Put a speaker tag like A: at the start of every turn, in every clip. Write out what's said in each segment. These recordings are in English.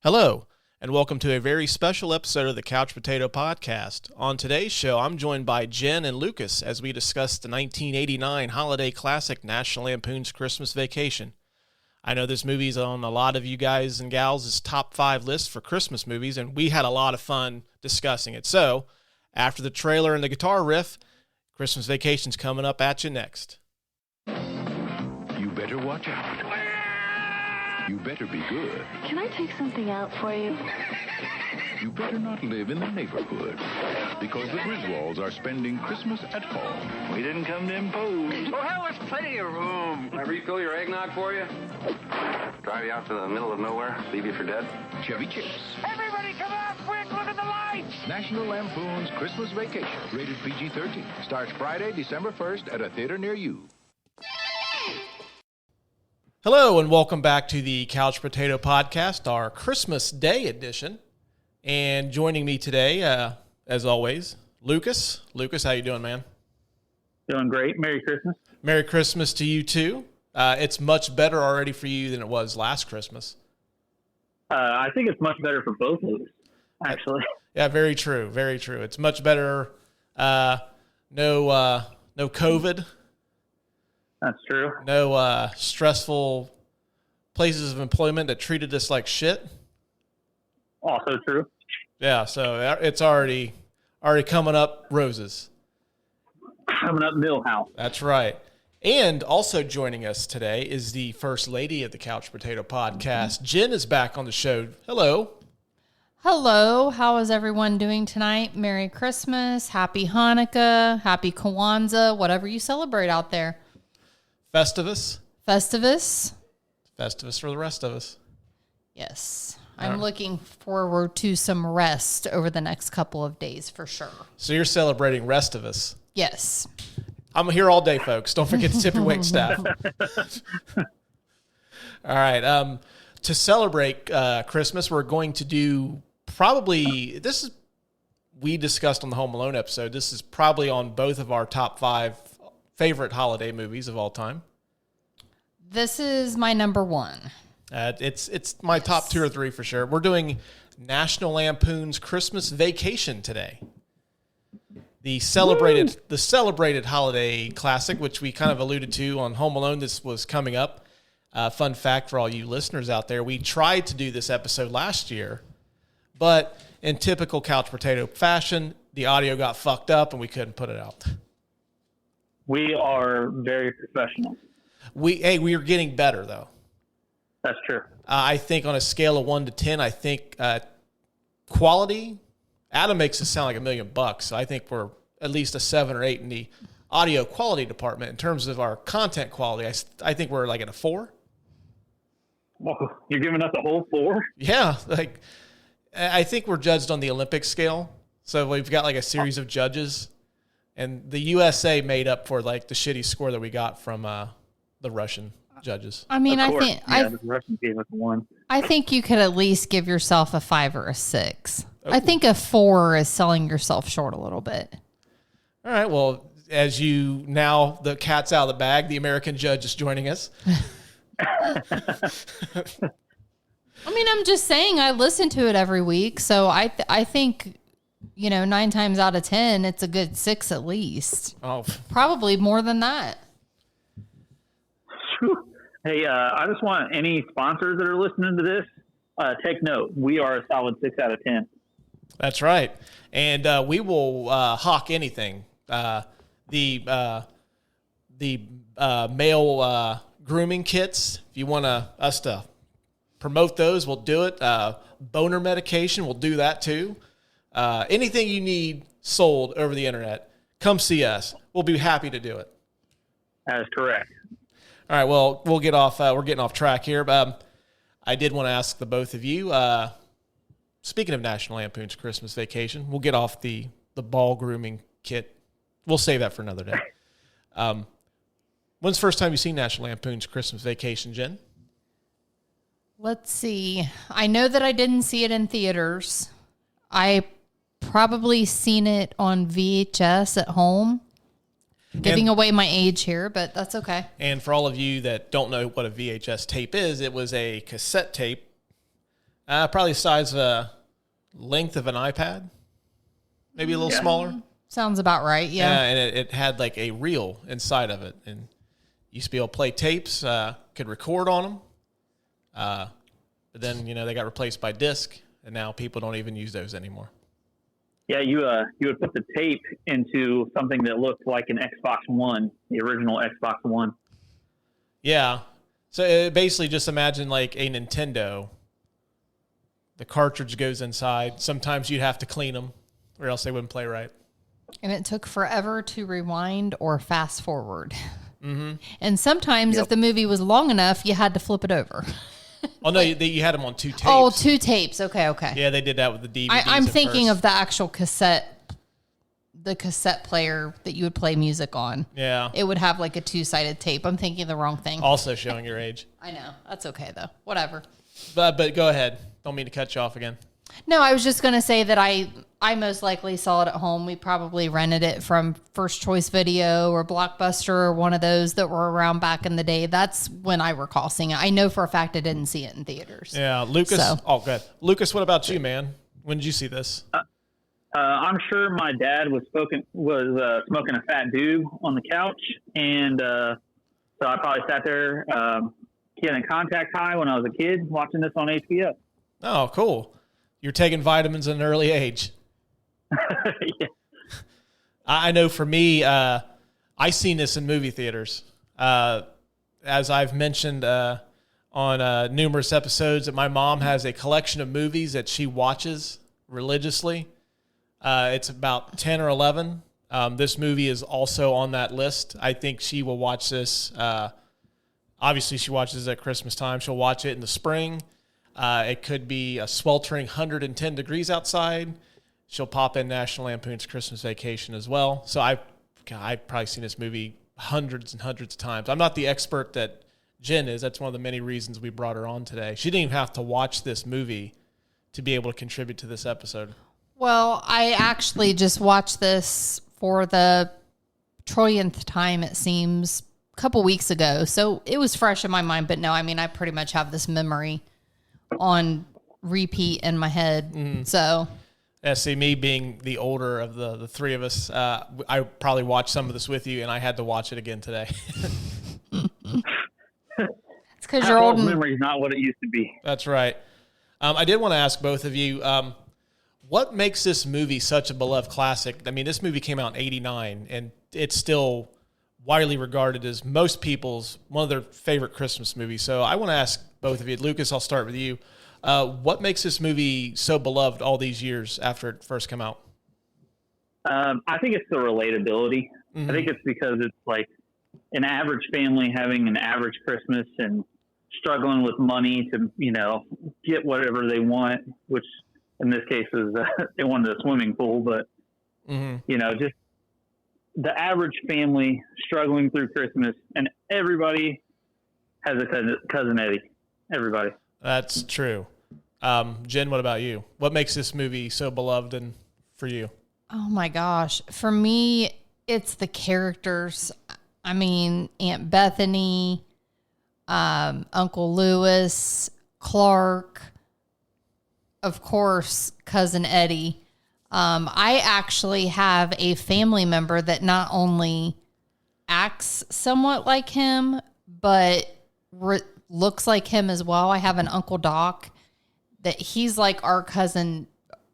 A: Hello, and welcome to a very special episode of the Couch Potato Podcast. On today's show, I'm joined by Jen and Lucas as we discuss the 1989 holiday classic National Lampoon's Christmas Vacation. I know this movie's on a lot of you guys and gals' top 5 list for Christmas movies, and we had a lot of fun discussing it. So, after the trailer and the guitar riff, Christmas Vacation's coming up at you next.
B: You better watch out. You better be good.
C: Can I take something out for you?
B: You better not live in the neighborhood, because the Griswolds are spending Christmas at home.
D: We didn't come to impose.
E: Oh, hell, there's plenty of room. Can I refill your eggnog for you? Drive you out to the middle of nowhere, leave you for dead?
B: Chevy Chips.
D: Everybody come out quick, look at the lights!
B: National Lampoon's Christmas Vacation, rated PG-13. Starts Friday, December 1st at a theater near you.
A: Hello, and welcome back to the Couch Potato Podcast, our Christmas Day edition. And joining me today, as always, Lucas. Lucas, how you doing, man?
F: Doing great. Merry Christmas.
A: Merry Christmas to you, too. It's much better already for you than it was last Christmas.
F: I think it's much better for both of us, actually.
A: Yeah, very true. Very true. It's much better. No COVID.
F: That's true.
A: No stressful places of employment that treated us like shit.
F: Also true.
A: Yeah, so it's already coming up roses.
F: Coming up Millhouse.
A: That's right. And also joining us today is the First Lady of the Couch Potato Podcast. Jen is back on the show. Hello.
G: Hello. How is everyone doing tonight? Merry Christmas, Happy Hanukkah, Happy Kwanzaa, whatever you celebrate out there.
A: Festivus.
G: Festivus.
A: Festivus for the rest of us.
G: Yes. I'm looking forward to some rest over the next couple of days for sure.
A: So you're celebrating Restivus.
G: Yes.
A: I'm here all day, folks. Don't forget to tip your wait staff. All right. To celebrate Christmas, we're going to do we discussed on the Home Alone episode. This is probably on both of our top 5 favorite holiday movies of all time.
G: This is my number 1.
A: It's my top 2 or 3 for sure. We're doing National Lampoon's Christmas Vacation today. The celebrated holiday classic, which we kind of alluded to on Home Alone. This was coming up. Fun fact for all you listeners out there: we tried to do this episode last year, but in typical Couch Potato fashion, the audio got fucked up and we couldn't put it out.
F: We are very professional.
A: We are getting better though.
F: That's true.
A: I think on a scale of 1 to 10, I think quality. Adam makes us sound like $1 million, so I think we're at least a 7 or 8 in the audio quality department. In terms of our content quality, I think we're like at a 4.
F: Whoa, you're giving us a whole 4?
A: Yeah, like I think we're judged on the Olympic scale. So we've got like a series of judges, and the USA made up for like the shitty score that we got from the Russian judges.
G: I mean,
F: the Russians gave us a 1.
G: I think you could at least give yourself a 5 or a 6.
A: Oh.
G: I think a 4 is selling yourself short a little bit.
A: All right, well, as you now, the cat's out of the bag, the American judge is joining us.
G: I mean, I'm just saying I listen to it every week, so I think, 9 times out of 10, it's a good 6 at least.
A: Oh,
G: Probably more than that.
F: Hey, I just want any sponsors that are listening to this, take note. We are a solid 6 out of 10.
A: that's right. And we will hawk anything. The male grooming kits, if you want us to promote those, we'll do it. Boner medication, we'll do that too. Anything you need sold over the internet, come see us. We'll be happy to do it.
F: That is correct.
A: All right, well, we'll get off. We're getting off track here. But I did want to ask the both of you, speaking of National Lampoon's Christmas Vacation, we'll get off the ball grooming kit. We'll save that for another day. When's the first time you've seen National Lampoon's Christmas Vacation, Jen?
G: Let's see. I know that I didn't see it in theaters. I probably seen it on VHS at home. Giving away my age here, but that's okay.
A: And for all of you that don't know what a VHS tape is, it was a cassette tape Probably the size of a length of an iPad, maybe a little smaller.
G: Sounds about right. Yeah.
A: Yeah, and it had like a reel inside of it, and you used to be able to play tapes, could record on them. But then they got replaced by disc, and now people don't even use those anymore.
F: Yeah, you would put the tape into something that looked like an Xbox One, the original Xbox One.
A: Yeah, so basically, just imagine like a Nintendo. The cartridge goes inside. Sometimes you'd have to clean them, or else they wouldn't play right.
G: And it took forever to rewind or fast forward. Mm-hmm. And sometimes if the movie was long enough, you had to flip it over.
A: Oh, no, you had them on 2 tapes.
G: Oh, 2 tapes. Okay.
A: Yeah, they did that with the DVDs.
G: I'm thinking of the actual cassette player that you would play music on.
A: Yeah.
G: It would have like a 2-sided tape. I'm thinking the wrong thing.
A: Also showing your age.
G: I know. That's okay, though. Whatever.
A: But go ahead. Don't mean to cut you off again.
G: No, I was just going to say that I most likely saw it at home. We probably rented it from First Choice Video or Blockbuster or one of those that were around back in the day. That's when I recall seeing it. I know for a fact I didn't see it in theaters.
A: Yeah, Lucas.
G: So.
A: Oh, good. Lucas, what about you, man? When did you see this?
F: I'm sure my dad was smoking a fat doob on the couch, and so I probably sat there getting contact high when I was a kid watching this on HBO.
A: Oh, cool. You're taking vitamins at an early age.
F: Yeah.
A: I know for me, I seen this in movie theaters. As I've mentioned on numerous episodes, that my mom has a collection of movies that she watches religiously. It's about 10 or 11. This movie is also on that list. I think she will watch this. Obviously, she watches it at Christmas time. She'll watch it in the spring. It could be a sweltering 110 degrees outside. She'll pop in National Lampoon's Christmas Vacation as well. So I've probably seen this movie hundreds and hundreds of times. I'm not the expert that Jen is. That's one of the many reasons we brought her on today. She didn't even have to watch this movie to be able to contribute to this episode.
G: Well, I actually just watched this for the trillionth time, it seems, a couple weeks ago. So it was fresh in my mind. But no, I mean, I pretty much have this memory on repeat in my head. Mm. So,
A: yeah, see, me being the older of the three of us, I probably watched some of this with you, and I had to watch it again today.
G: It's because you're old.
F: Memory is not what it used to be.
A: That's right. I did want to ask both of you, what makes this movie such a beloved classic? I mean, this movie came out in '89, and it's still widely regarded as most people's one of their favorite Christmas movies. So I want to ask both of you. Lucas, I'll start with you. What makes this movie so beloved all these years after it first came out?
F: I think it's the relatability. Mm-hmm. I think it's because it's like an average family having an average Christmas and struggling with money to, get whatever they want, which in this case is they wanted a swimming pool, but, just the average family struggling through Christmas, and everybody has a cousin Eddie. Everybody.
A: That's true. Jen, what about you? What makes this movie so beloved and for you?
G: Oh my gosh. For me, it's the characters. I mean, Aunt Bethany, Uncle Lewis, Clark, of course, Cousin Eddie. I actually have a family member that not only acts somewhat like him, but looks like him as well. I have an Uncle Doc that he's like our cousin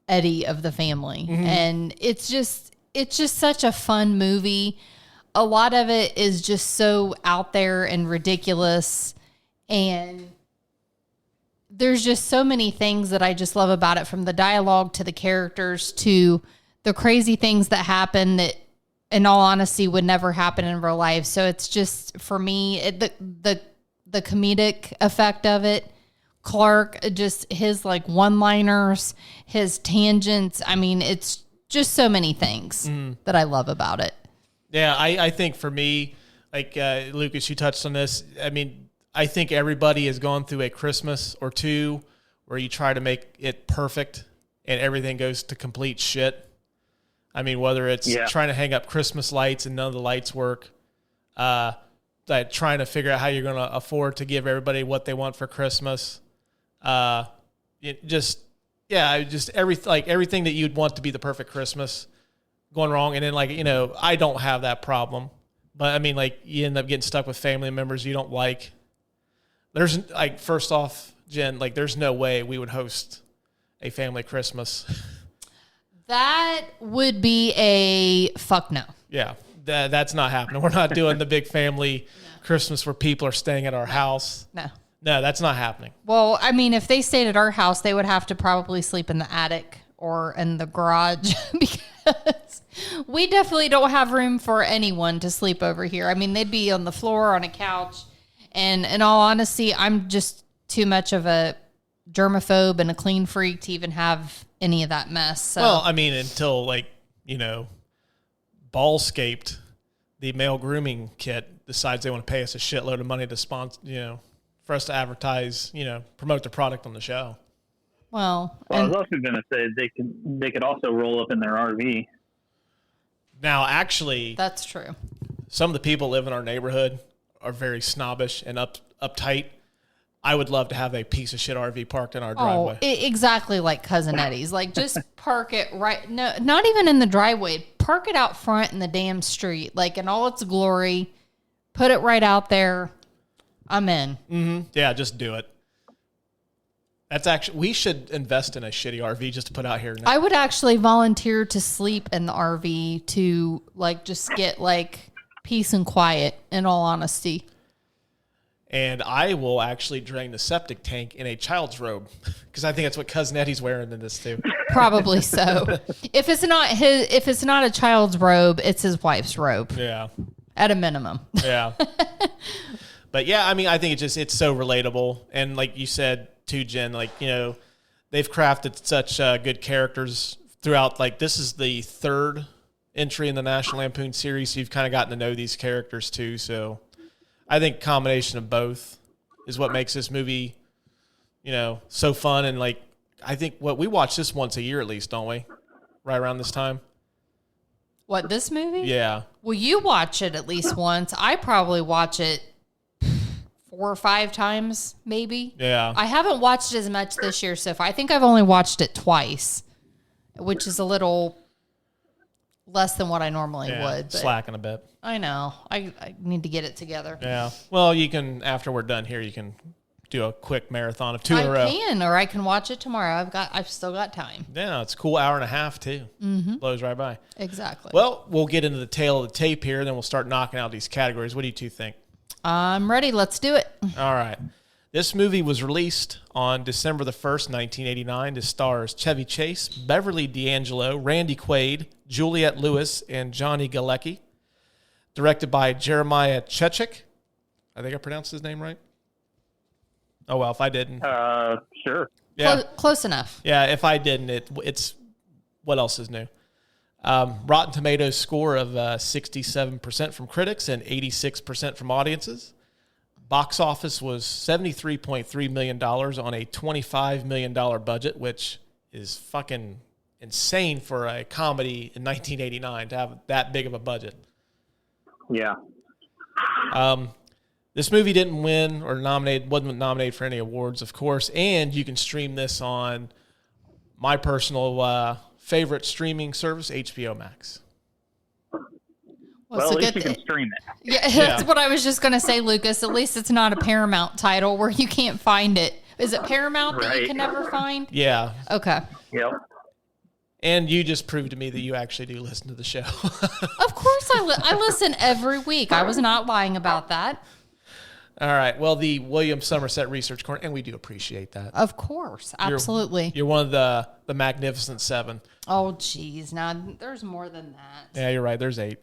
G: Eddie of the family. Mm-hmm. And it's just such a fun movie. A lot of it is just so out there and ridiculous. And there's just so many things that I just love about it, from the dialogue to the characters to the crazy things that happen that, in all honesty, would never happen in real life. So it's just, for me, the comedic effect of it. Clark, just his like one-liners, his tangents. I mean, it's just so many things that I love about it.
A: Yeah, I think for me, like Lucas, you touched on this. I mean, I think everybody has gone through a Christmas or two where you try to make it perfect and everything goes to complete shit. I mean, whether it's trying to hang up Christmas lights and none of the lights work, like trying to figure out how you're going to afford to give everybody what they want for Christmas. everything that you'd want to be the perfect Christmas going wrong. And then I don't have that problem, but I mean, you end up getting stuck with family members you don't like. There's first off, Jen, there's no way we would host a family Christmas.
G: That would be a fuck no.
A: Yeah, that's not happening. We're not doing the big family Christmas where people are staying at our house.
G: No,
A: that's not happening.
G: Well, I mean, if they stayed at our house, they would have to probably sleep in the attic or in the garage because we definitely don't have room for anyone to sleep over here. I mean, they'd be on the floor, on a couch. And in all honesty, I'm just too much of a germaphobe and a clean freak to even have any of that mess. So.
A: Well, I mean, until Ballscaped, the male grooming kit, decides they want to pay us a shitload of money to sponsor, for us to advertise, promote the product on the show.
G: Well,
F: I was also going to say they could also roll up in their RV.
A: Now, actually,
G: that's true.
A: Some of the people live in our neighborhood are very snobbish and uptight. I would love to have a piece of shit RV parked in our driveway.
G: Exactly like Cousin Eddie's. Just park it right. No, not even in the driveway. Park it out front in the damn street, in all its glory. Put it right out there. I'm in.
A: Mm-hmm. Yeah, just do it. That's actually, we should invest in a shitty RV just to put out here now.
G: I would actually volunteer to sleep in the RV to just get peace and quiet, in all honesty.
A: And I will actually drain the septic tank in a child's robe because I think that's what Cousin Eddie's wearing in this too.
G: Probably so. If it's not a child's robe, it's his wife's robe.
A: Yeah.
G: At a minimum.
A: Yeah. But yeah, I mean, I think it's so relatable. And like you said too, Jen, they've crafted such good characters throughout. This is the third entry in the National Lampoon series. So you've kind of gotten to know these characters too. So I think combination of both is what makes this movie, so fun. And I think we watch this once a year at least, don't we? Right around this time.
G: What, this movie?
A: Yeah.
G: Well, you watch it at least once. I probably watch it 4 or 5 times, maybe.
A: Yeah.
G: I haven't watched it as much this year so far. I think I've only watched it twice, which is a little less than what I normally would. But
A: slacking a bit.
G: I know. I need to get it together.
A: Yeah. Well, you can, after we're done here, you can do a quick marathon of 2 in a row.
G: I can, or I can watch it tomorrow. I've still got time.
A: Yeah, it's a cool hour and a half too. Mm-hmm. Blows right by.
G: Exactly.
A: Well, we'll get into the tail of the tape here, and then we'll start knocking out these categories. What do you two think?
G: I'm ready. Let's do it.
A: All right. This movie was released on December the 1st, 1989. It stars Chevy Chase, Beverly D'Angelo, Randy Quaid, Juliette Lewis, and Johnny Galecki. Directed by Jeremiah Chechik. I think I pronounced his name right. Oh, well, if I didn't.
F: Sure.
A: Yeah.
G: Close enough.
A: Yeah, if I didn't, it's what else is new? Rotten Tomatoes score of 67% from critics and 86% from audiences. Box office was $73.3 million on a $25 million budget, which is fucking insane for a comedy in 1989 to have that big of a budget.
F: Yeah.
A: This movie didn't win or wasn't nominated for any awards, of course, and you can stream this on my personal favorite streaming service, HBO Max.
F: Well, at least you can stream it.
G: Yeah, that's what I was just going to say, Lucas. At least it's not a Paramount title where you can't find it. Is it Paramount that you can never find?
A: Yeah.
G: Okay.
F: Yep.
A: And you just proved to me that you actually do listen to the show.
G: Of course I listen every week. I was not lying about that.
A: All right. Well, the William Somerset Research Corner, and we do appreciate that.
G: Of course. Absolutely.
A: You're one of the Magnificent Seven.
G: Oh, geez. Now, there's more than that.
A: Yeah, you're right. There's 8.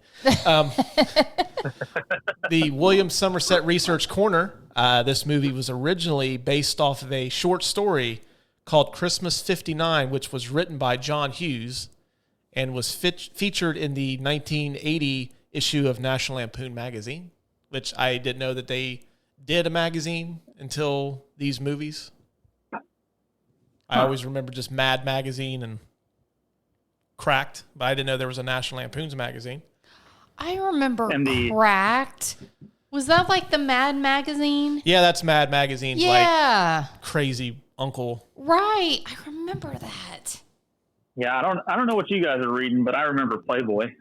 A: The William Somerset Research Corner, this movie was originally based off of a short story called Christmas 59, which was written by John Hughes and was featured in the 1980 issue of National Lampoon magazine, which I didn't know that they did a magazine until these movies. I always remember just Mad Magazine and Cracked, but I didn't know there was a National Lampoon's magazine.
G: I remember Cracked. Was that like the Mad Magazine?
A: Yeah, that's Mad Magazine's
G: like
A: crazy uncle.
G: Right. I remember that.
F: Yeah, I don't know what you guys are reading, but I remember Playboy.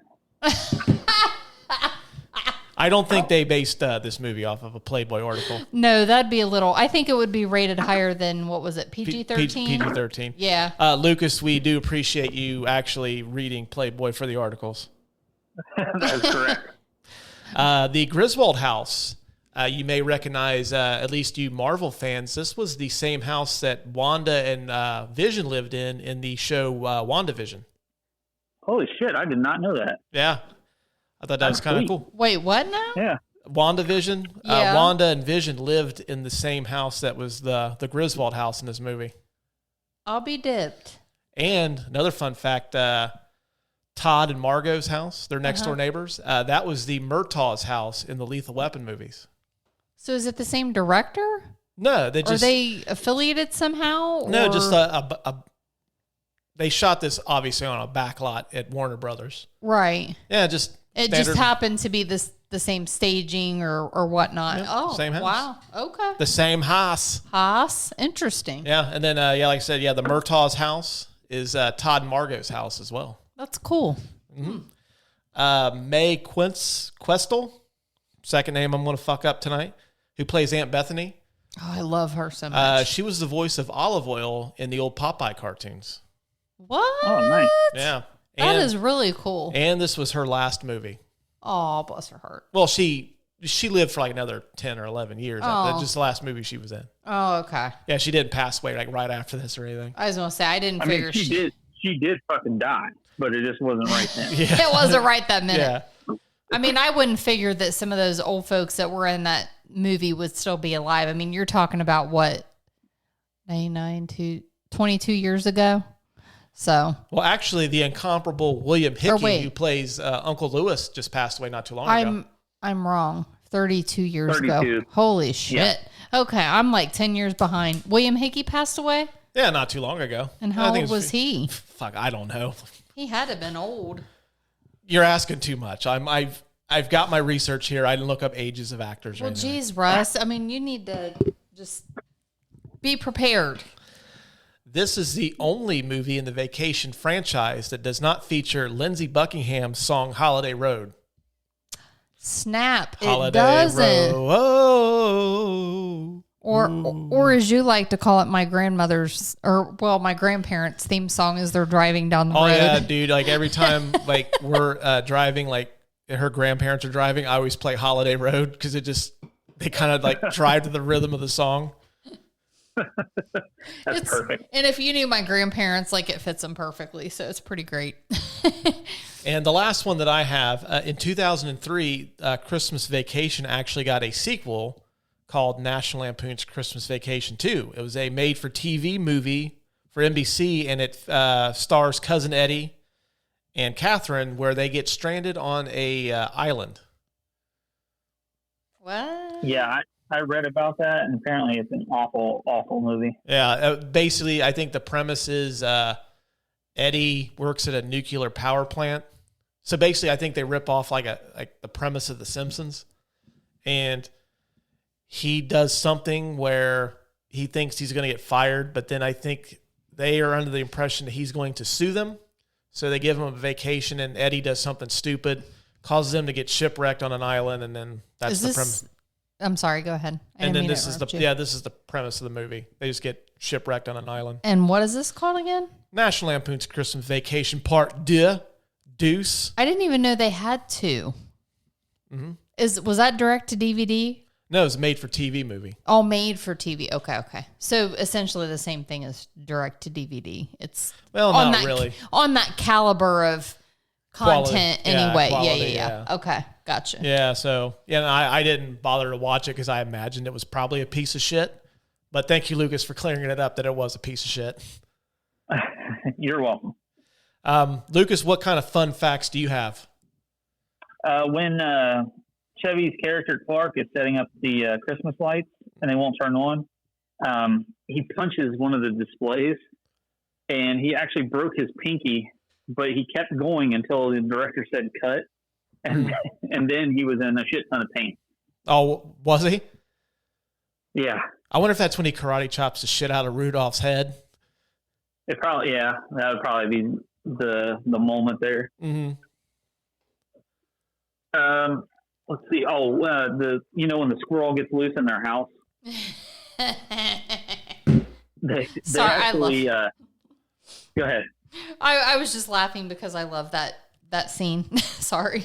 A: I don't think they based this movie off of a Playboy article.
G: No, that'd be a little. I think it would be rated higher than, what was it, PG-13?
A: PG-13.
G: Yeah.
A: Lucas, we do appreciate you actually reading Playboy for the articles.
F: That's correct.
A: The Griswold house, you may recognize, at least you Marvel fans, this was the same house that Wanda and Vision lived in the show WandaVision.
F: Holy shit, I did not know that.
A: Yeah. I thought that was kind of cool.
G: Wait, what now?
F: Yeah.
A: WandaVision,
G: Yeah.
A: Wanda and Vision lived in the same house that was the Griswold house in this movie.
G: I'll be dipped.
A: And another fun fact, Todd and Margot's house, their next door neighbors, that was the Murtaugh's house in the Lethal Weapon movies.
G: So is it the same director?
A: No, they just...
G: Are they affiliated somehow?
A: No,
G: or-
A: just they shot this obviously on a back lot at Warner Brothers.
G: Right.
A: Yeah, just
G: It
A: standard,
G: just happened to be the same staging or whatnot.
A: Yeah,
G: Oh,
A: same house.
G: wow. Okay.
A: the same house.
G: Haas. Interesting.
A: Yeah, and then like I said, the Murtaugh's house is Todd and Margot's house as well.
G: That's cool.
A: Mae Questel, second name I'm going to fuck up tonight, who plays Aunt Bethany.
G: Oh, I love her so much.
A: She was the voice of Olive Oyl in the old Popeye cartoons.
G: What?
F: Oh, nice.
A: Yeah.
G: That is really cool.
A: And this was her last movie.
G: Oh, bless her heart.
A: Well, she lived for like another 10 or 11 years.
G: Oh.
A: That's just the last movie she was in.
G: Oh, okay.
A: Yeah, she didn't pass away like right after this or anything.
G: I was going to say, I didn't
F: I
G: figure
F: mean, she did fucking die, but it just wasn't right then.
A: Yeah.
G: It wasn't right that minute.
A: Yeah.
G: I mean, I wouldn't figure that some of those old folks that were in that movie would still be alive. I mean, you're talking about what, 99 to 22 years ago? So,
A: Well, actually, the incomparable William Hickey,
G: wait.
A: who plays Uncle Lewis, just passed away not too long ago.
G: I'm wrong. 32 years
F: 32.
G: ago. Holy shit.
F: Yeah.
G: Okay, I'm like 10 years behind. William Hickey passed away?
A: Yeah, not too long ago.
G: And
A: I
G: how
A: think
G: old
A: it
G: was he?
A: Fuck, I don't know.
G: He had to have been old.
A: You're asking too much. I've got my research here. I didn't look up ages of actors.
G: Well,
A: or anything.
G: geez, Russ. I mean, you need to just be prepared.
A: This is the only movie in the Vacation franchise that does not feature Lindsey Buckingham's song "Holiday Road."
G: Snap.
A: Holiday
G: It doesn't.
A: Road. Oh.
G: Or as you like to call it, my grandmother's, or well, my grandparents' theme song as they're driving down the
A: Oh
G: road.
A: yeah, dude! Like every time, like we're driving, like her grandparents are driving, I always play "Holiday Road" because they kind of like drive to the rhythm of the song.
F: That's perfect.
G: And if you knew my grandparents, like it fits them perfectly, so it's pretty great.
A: And the last one that I have in 2003, Christmas Vacation actually got a sequel called National Lampoon's Christmas Vacation 2. It was a made-for-TV movie for NBC, and it stars Cousin Eddie and Catherine, where they get stranded on a island.
G: What?
F: Yeah, I read about that, and apparently it's an awful, awful movie.
A: Yeah, basically, I think the premise is Eddie works at a nuclear power plant. So basically, I think they rip off like the premise of The Simpsons, and he does something where he thinks he's going to get fired, but then I think they are under the impression that he's going to sue them. So they give him a vacation, and Eddie does something stupid, causes them to get shipwrecked on an island, and then that's the premise.
G: I'm sorry, go ahead.
A: And then this is the premise of the movie. They just get shipwrecked on an island.
G: And what is this called again?
A: National Lampoon's Christmas Vacation Part 2. Deuce.
G: I didn't even know they had two.
A: Mm-hmm.
G: Was that direct to DVD?
A: No, it's a made-for-TV movie.
G: All made for TV. Okay. So essentially the same thing as direct to DVD. It's
A: not really
G: on that caliber of content anyway.
A: Quality,
G: Yeah. Okay, gotcha.
A: Yeah, so I didn't bother to watch it because I imagined it was probably a piece of shit. But thank you, Lucas, for clearing it up that it was a piece of shit.
F: You're welcome.
A: Lucas, what kind of fun facts do you have?
F: When Chevy's character Clark is setting up the Christmas lights and they won't turn on, he punches one of the displays, and he actually broke his pinky, but he kept going until the director said cut, and then he was in a shit ton of pain.
A: Oh, was he?
F: Yeah.
A: I wonder if that's when he karate chops the shit out of Rudolph's head.
F: It probably, yeah, that would probably be the moment there.
A: Mm-hmm.
F: Let's see. Oh, when the squirrel gets loose in their house, they
G: Sorry,
F: actually. Go ahead.
G: I was just laughing because I love that scene. Sorry.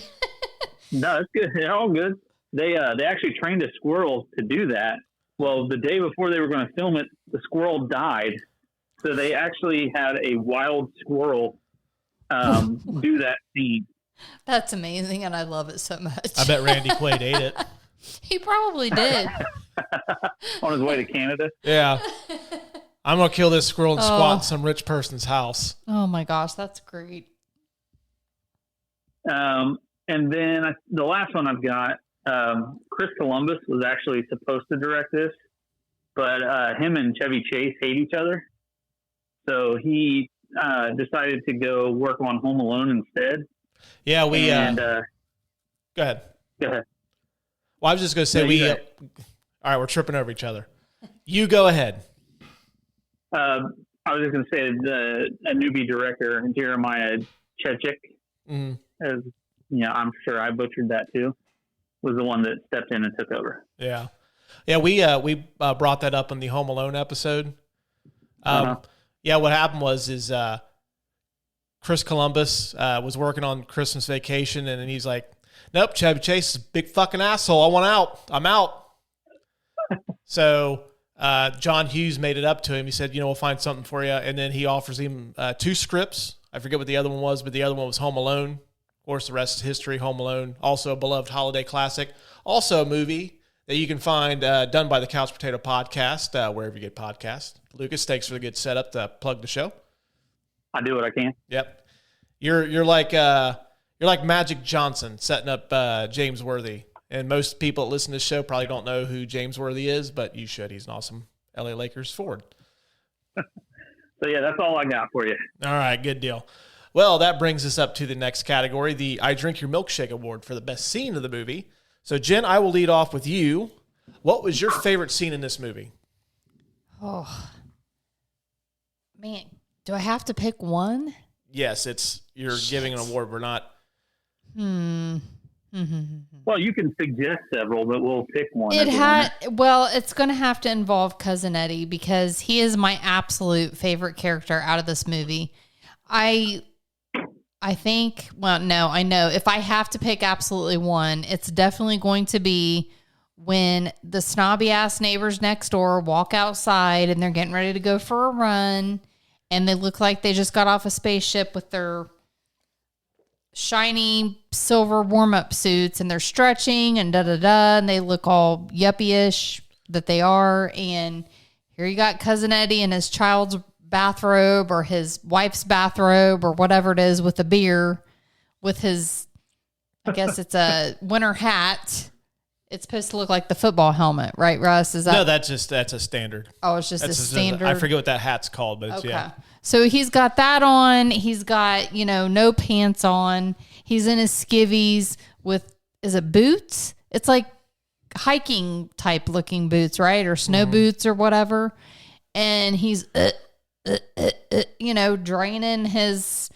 F: No, it's good. They're all good. They actually trained a squirrel to do that. Well, the day before they were going to film it, the squirrel died. So they actually had a wild squirrel do that scene.
G: That's amazing, and I love it so much.
A: I bet Randy Quaid ate it.
G: He probably did.
F: On his way to Canada.
A: Yeah. I'm going to kill this squirrel and squat in some rich person's house.
G: Oh, my gosh. That's great.
F: And then the last one I've got, Chris Columbus was actually supposed to direct this, but him and Chevy Chase hate each other. So he decided to go work on Home Alone instead.
A: Yeah,
F: Go ahead.
A: Go ahead. Well, I was just going to say
F: No,
A: all right, we're tripping over each other. You go ahead.
F: I was just going to say a newbie director, Jeremiah Chechik, as I'm sure I butchered that too, was the one that stepped in and took over.
A: Yeah. Yeah, we brought that up in the Home Alone episode. Yeah, what happened was Chris Columbus was working on Christmas Vacation, and then he's like, nope, Chevy Chase is a big fucking asshole. I want out. I'm out. So John Hughes made it up to him. He said, we'll find something for you. And then he offers him 2 scripts. I forget what the other one was, but the other one was Home Alone. Of course, the rest is history. Home Alone, also a beloved holiday classic. Also a movie that you can find done by the Couch Potato Podcast, wherever you get podcasts. Lucas, thanks for the good setup to plug the show.
F: I do what I can.
A: Yep. You're like Magic Johnson setting up James Worthy. And most people that listen to this show probably don't know who James Worthy is, but you should. He's an awesome LA Lakers forward.
F: So, yeah, that's all I got for you.
A: All right, good deal. Well, that brings us up to the next category, the I Drink Your Milkshake Award for the best scene of the movie. So, Jen, I will lead off with you. What was your favorite scene in this movie?
G: Oh, man. Do I have to pick one?
A: Yes, you're giving an award. We're not.
F: Well, you can suggest several, but we'll pick one.
G: It's going to have to involve Cousin Eddie because he is my absolute favorite character out of this movie. I think, well, no, I know if I have to pick absolutely one, it's definitely going to be when the snobby ass neighbors next door walk outside and they're getting ready to go for a run and they look like they just got off a spaceship with their shiny silver warm-up suits and they're stretching and da-da-da and they look all yuppie-ish that they are. And here you got Cousin Eddie in his child's bathrobe or his wife's bathrobe or whatever it is with a beer with his, I guess it's a winter hat. It's supposed to look like the football helmet, right, Russ? Is that?
A: No, that's a standard.
G: Oh, it's just a standard.
A: I forget what that hat's called, but
G: okay.
A: Yeah.
G: So he's got that on. He's got, no pants on. He's in his skivvies with, is it boots? It's like hiking type looking boots, right? Or snow boots or whatever. And he's, draining his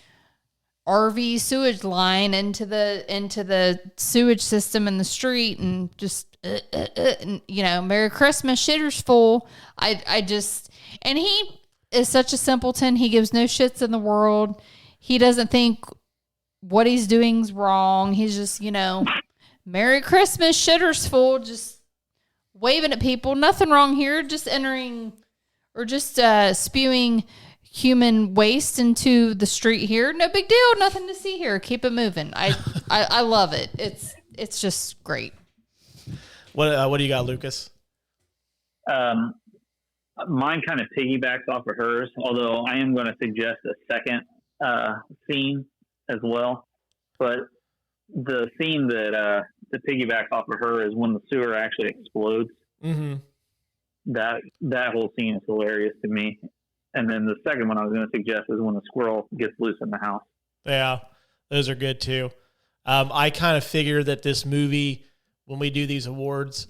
G: RV sewage line into the sewage system in the street and just, Merry Christmas, shitter's full. And he is such a simpleton. He gives no shits in the world. He doesn't think what he's doing's wrong. He's just, Merry Christmas, shitter's full, just waving at people. Nothing wrong here. Just entering or just spewing human waste into the street here. No big deal. Nothing to see here. Keep it moving. I love it. It's just great.
A: What do you got, Lucas?
F: Mine kind of piggybacks off of hers, although I am going to suggest a second scene as well. But the scene that piggybacks off of her is when the sewer actually explodes. Mm-hmm. That whole scene is hilarious to me. And then the second one I was going to suggest is when the squirrel gets loose in the house.
A: Yeah, those are good too. I kind of figure that this movie, when we do these awards,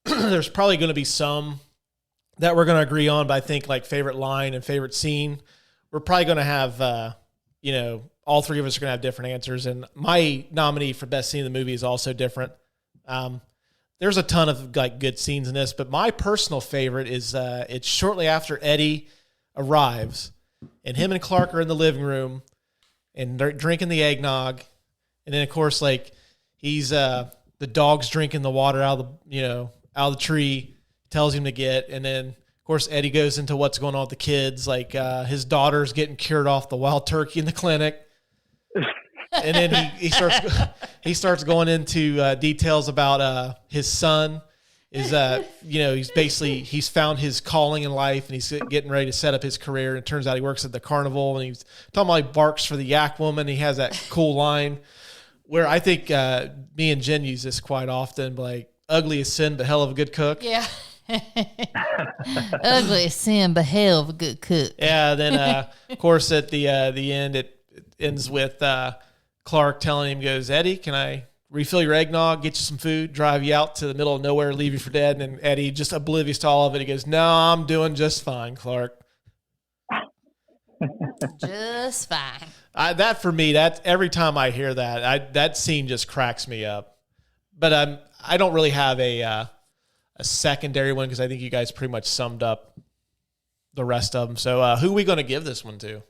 A: there's probably going to be some that we're going to agree on, but I think like favorite line and favorite scene, we're probably going to have, all three of us are going to have different answers. And my nominee for best scene in the movie is also different. There's a ton of like good scenes in this, but my personal favorite is it's shortly after Eddie arrives and him and Clark are in the living room and they're drinking the eggnog. And then of course, like he's, the dog's drinking the water out of the tree, tells him to get. And then of course, Eddie goes into what's going on with the kids. Like, his daughter's getting cured off the wild turkey in the clinic. And then he starts going into details about his son is he's found his calling in life and he's getting ready to set up his career. And it turns out he works at the carnival and he's talking about he barks for the yak woman. He has that cool line where I think me and Jen use this quite often, like ugly as sin, but hell of a good cook.
G: Yeah. Ugly as sin, but hell of a good cook.
A: Yeah. Then of course at the end it ends with Clark telling him, goes, Eddie, can I refill your eggnog, get you some food, drive you out to the middle of nowhere, leave you for dead? And Eddie, just oblivious to all of it, he goes, no, I'm doing just fine, Clark.
G: Just fine.
A: That for me, that every time I hear that, that scene just cracks me up. But I don't really have a secondary one because I think you guys pretty much summed up the rest of them. So who are we going to give this one to?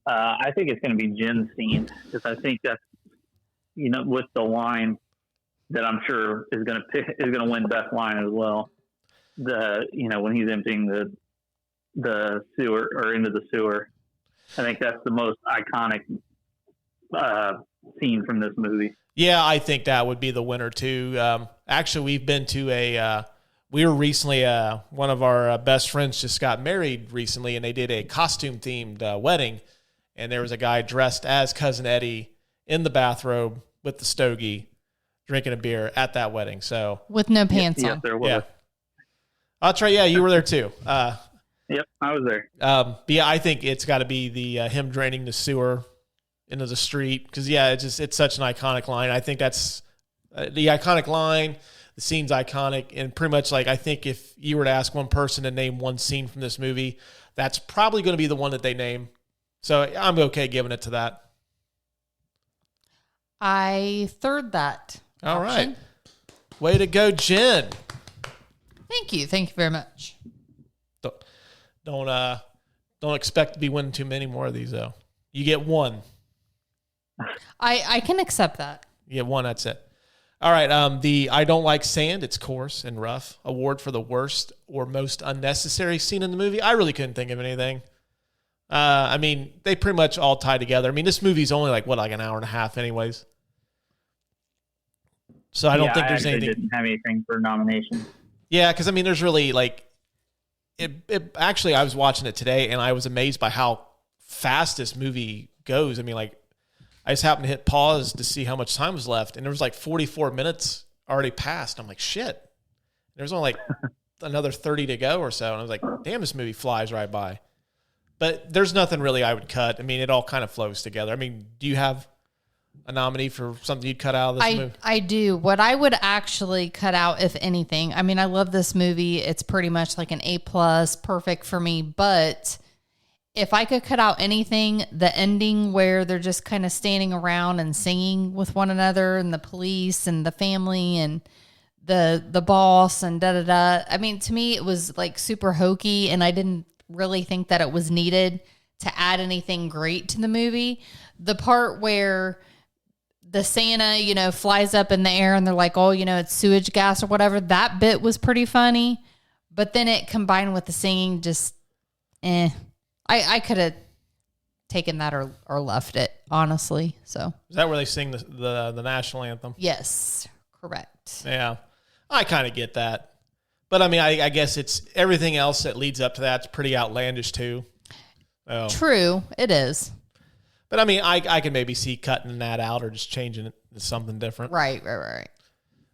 F: I think it's going to be Jen's scene because I think that's, with the line that I'm sure is going to win best line as well. When he's emptying the sewer or into the sewer, I think that's the most iconic scene from this movie.
A: Yeah, I think that would be the winner too. Actually, we've been to we were recently, one of our best friends just got married recently and they did a costume themed wedding. And there was a guy dressed as Cousin Eddie in the bathrobe with the stogie drinking a beer at that wedding. So
G: with no pants on.
F: Yes, there was.
A: Yeah. That's right. Yeah, you were there too.
F: Yep, I was there.
A: But yeah, I think it's got to be the him draining the sewer into the street because it's such an iconic line. I think that's the iconic line. The scene's iconic, and pretty much like I think if you were to ask one person to name one scene from this movie, that's probably going to be the one that they name. So I'm okay giving it to that.
G: I third that.
A: All
G: option.
A: right. Way to go, Jen.
G: Thank you. Thank you very much.
A: Don't expect to be winning too many more of these though. You get one.
G: I can accept that.
A: You get one, that's it. All right, the I Don't Like Sand, it's coarse and rough award for the worst or most unnecessary scene in the movie. I really couldn't think of anything. They pretty much all tie together. I mean, this movie's only like an hour and a half anyways. So I don't think there's anything.
F: Didn't have anything for nomination.
A: Yeah, because there's really like it. Actually, I was watching it today and I was amazed by how fast this movie goes. I just happened to hit pause to see how much time was left, and there was like 44 minutes already passed. I'm like, shit. There's only like another 30 to go or so, and I was like, damn, this movie flies right by. But there's nothing really I would cut. It all kind of flows together. Do you have a nominee for something you'd cut out of this movie?
G: I do. What I would actually cut out, if anything, I love this movie. It's pretty much like an A+, perfect for me. But if I could cut out anything, the ending where they're just kind of standing around and singing with one another and the police and the family and the boss and da-da-da. To me, it was like super hokey and I didn't really think that it was needed to add anything great to the movie. The part where the Santa, flies up in the air and they're like, oh, it's sewage gas or whatever. That bit was pretty funny. But then it combined with the singing, just, I could have taken that or left it, honestly. So
A: is that where they sing the national anthem?
G: Yes, correct.
A: Yeah, I kind of get that. But I guess it's everything else that leads up to that's pretty outlandish too. Oh.
G: True, it is.
A: But I can maybe see cutting that out or just changing it to something different.
G: Right.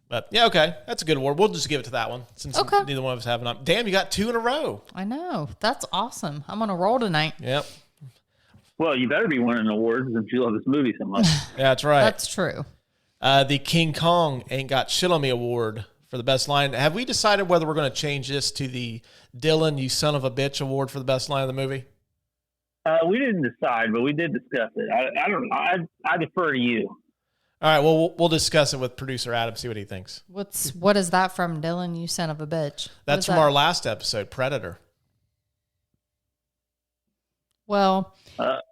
A: But yeah, okay, that's a good award. We'll just give it to that one since
G: okay.
A: Neither one of us have it. Damn, you got 2 in a row.
G: I know. That's awesome. I'm on a roll tonight.
A: Yep.
F: Well, you better be winning awards since you love this movie so much.
A: Yeah, that's right.
G: That's true.
A: The King Kong Ain't Got Shit on Me award for the best line. Have we decided whether we're going to change this to the Dylan, you son of a bitch award for the best line of the movie?
F: We didn't decide, but we did discuss it. I don't know. I defer to you.
A: All right, well, we'll discuss it with producer Adam, see what he thinks.
G: What is that from, Dylan, you son of a bitch?
A: That's from our last episode, Predator.
G: Well,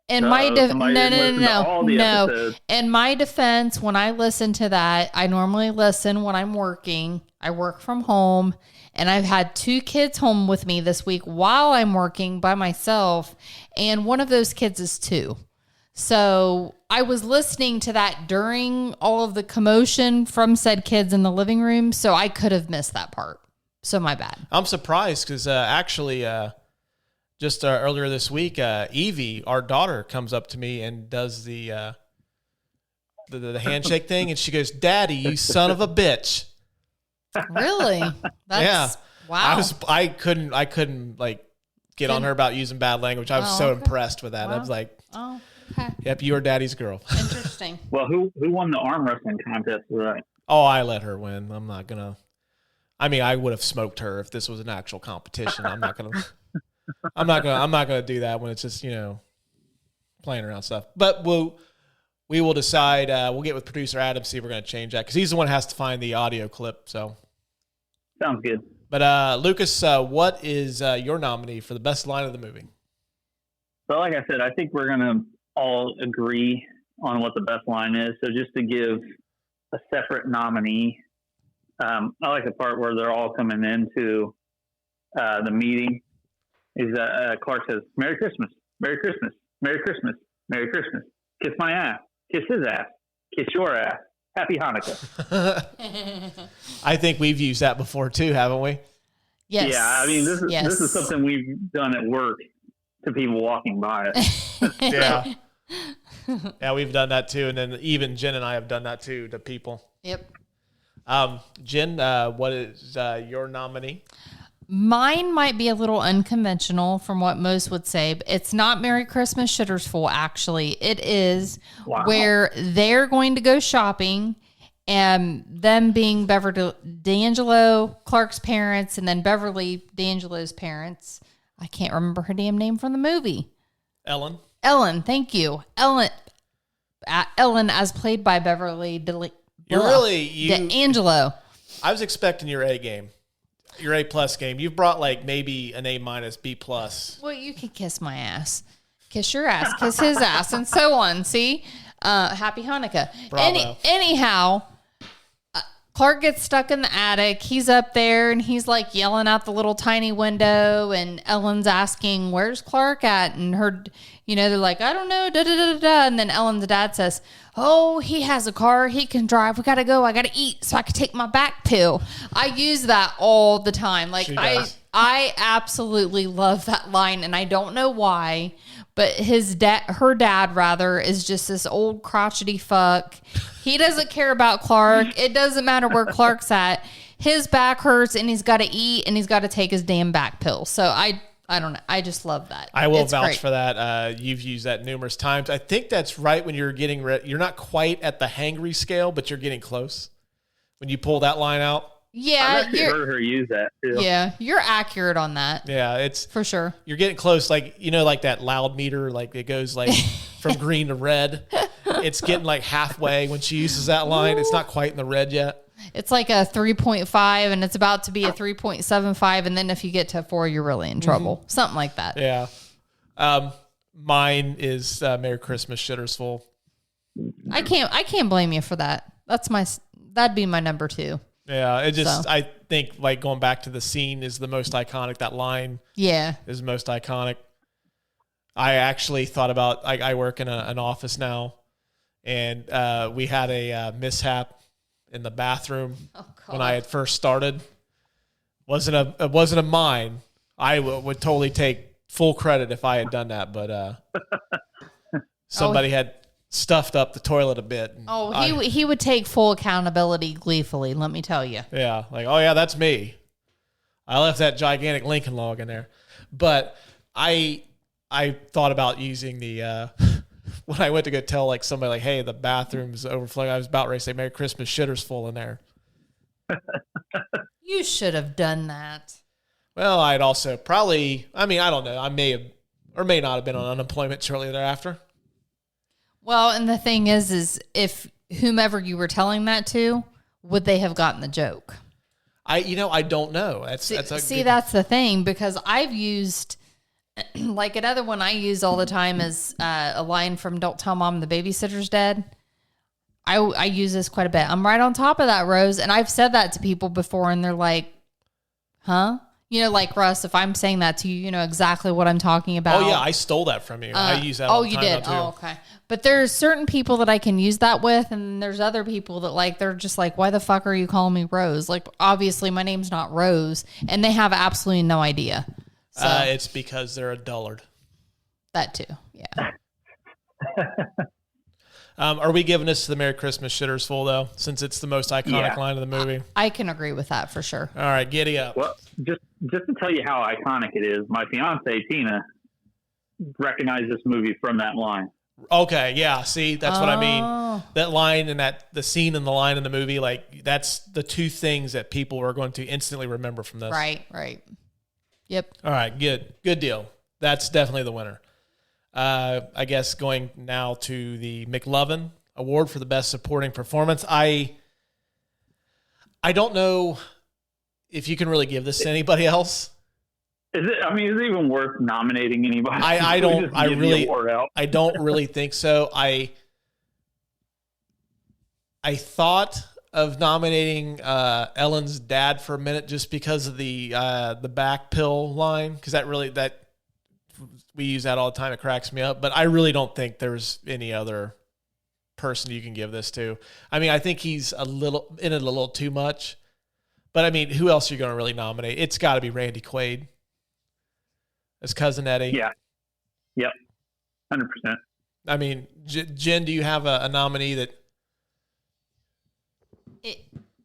G: in
F: no.
G: No. In my defense, when I listen to that, I normally listen when I'm working. I work from home, and I've had 2 kids home with me this week while I'm working by myself, and one of those kids is 2. So I was listening to that during all of the commotion from said kids in the living room, so I could have missed that part. So my bad.
A: I'm surprised because actually just earlier this week, Evie, our daughter, comes up to me and does the handshake thing, and she goes, "Daddy, you son of a bitch."
G: Really?
A: Yeah.
G: Wow.
A: I couldn't like get on her about using bad language. I was so impressed with that. I was like,
G: oh, okay.
A: Yep, you are Daddy's girl.
G: Interesting.
F: Well, who won the arm wrestling contest? Right.
A: Oh, I let her win. I'm not gonna. I mean, I would have smoked her if this was an actual competition. I'm not gonna do that when it's just playing around stuff. But we will decide. We'll get with producer Adam, see if we're gonna change that because he's the one who has to find the audio clip. So
F: sounds good.
A: But Lucas, what is your nominee for the best line of the movie?
F: So, like I said, I think we're gonna all agree on what the best line is. So, just to give a separate nominee, I like the part where they're all coming into the meeting. Is Clark says, "Merry Christmas, Merry Christmas, Merry Christmas, Merry Christmas. Kiss my ass, kiss his ass, kiss your ass. Happy Hanukkah."
A: I think we've used that before too, haven't we?
G: Yes.
F: Yeah, I mean, this is something we've done at work to people walking by it.
A: Yeah. Yeah, we've done that too. And then even Jen and I have done that too to people.
G: Yep.
A: Jen, what is your nominee?
G: Mine might be a little unconventional from what most would say, but it's not Merry Christmas Shitters Full, actually. It is where they're going to go shopping, and them being Beverly D'Angelo, Clark's parents, and then Beverly D'Angelo's parents. I can't remember her damn name from the movie.
A: Ellen,
G: thank you. Ellen as played by Beverly D'Angelo.
A: I was expecting your A game. Your A+ game. You've brought like maybe an A-, B+.
G: Well, you can kiss my ass, kiss your ass, kiss his ass, and so on. See, Happy Hanukkah.
A: Bravo.
G: Anyhow, Clark gets stuck in the attic. He's up there and he's like yelling out the little tiny window, and Ellen's asking, "Where's Clark at?" And her, they're like, "I don't know." Da da da da. And then Ellen's dad says, "Oh, he has a car. He can drive. We got to go. I got to eat so I can take my back pill." I use that all the time. Like I absolutely love that line, and I don't know why, but her dad rather, is just this old crotchety fuck. He doesn't care about Clark. It doesn't matter where Clark's at. His back hurts, and he's got to eat, and he's got to take his damn back pill. So I don't know. I just love that.
A: I will vouch for that. You've used that numerous times. I think that's right when you're getting ready. You're not quite at the hangry scale, but you're getting close when you pull that line out.
G: Yeah,
F: I've actually heard her use that too.
G: Yeah, you're accurate on that.
A: Yeah, it's
G: for sure.
A: You're getting close, like like that loud meter, like it goes like from green to red. It's getting like halfway when she uses that line. It's not quite in the red yet.
G: It's like a 3.5, and it's about to be a 3.75, and then if you get to 4, you're really in trouble. Something like that.
A: Yeah. Mine is Merry Christmas Shitters Full.
G: I can't blame you for that. That'd be my number 2.
A: Yeah, I think like going back to the scene is the most iconic. That line, is most iconic. I actually thought about. I work in an office now, and we had a mishap in the bathroom when I had first started. It wasn't a mine. I would totally take full credit if I had done that, but somebody had stuffed up the toilet a bit.
G: He would take full accountability gleefully, let me tell you.
A: Yeah, like, oh yeah, that's me. I left that gigantic Lincoln log in there. But I thought about using the when I went to go tell like somebody like, hey, the bathroom's overflowing. I was about ready to say Merry Christmas Shitters Full in there.
G: You should have done that.
A: Well, I'd also probably, I don't know. I may have or may not have been on unemployment shortly thereafter.
G: Well, and the thing is if whomever you were telling that to, would they have gotten the joke?
A: I don't know. That's
G: the thing, because I've used, like, another one I use all the time is a line from Don't Tell Mom the Babysitter's Dead. I use this quite a bit. I'm right on top of that, Rose. And I've said that to people before, and they're like, huh? Like, Russ, if I'm saying that to you, you know exactly what I'm talking about.
A: Oh, yeah, I stole that from you. I use that all the time.
G: Oh, you did?
A: Now, too.
G: Oh, okay. But there's certain people that I can use that with, and there's other people that, like, they're just like, why the fuck are you calling me Rose? Like, obviously, my name's not Rose, and they have absolutely no idea. So,
A: it's because they're a dullard.
G: That, too, yeah.
A: Are we giving this to the Merry Christmas shitters full, though, since it's the most iconic line of the movie?
G: I can agree with that for sure.
A: All right, giddy up.
F: Well, just to tell you how iconic it is, my fiance Tina recognized this movie from that line.
A: Okay, yeah. See, that's what I mean. That line and the scene in the line in the movie, like, that's the two things that people are going to instantly remember from this.
G: Right. Yep.
A: All right, good deal. That's definitely the winner. I guess going now to the McLovin Award for the Best Supporting Performance. I don't know if you can really give this to anybody else.
F: Is it even worth nominating anybody?
A: I don't really think so. I thought of nominating Ellen's dad for a minute just because of the back pill line, because that we use that all the time. It cracks me up, but I really don't think there's any other person you can give this to. I think he's a little too much, but who else are you going to really nominate? It's got to be Randy Quaid as Cousin Eddie.
F: Yeah. Yep. 100%.
A: Jen, do you have a nominee that?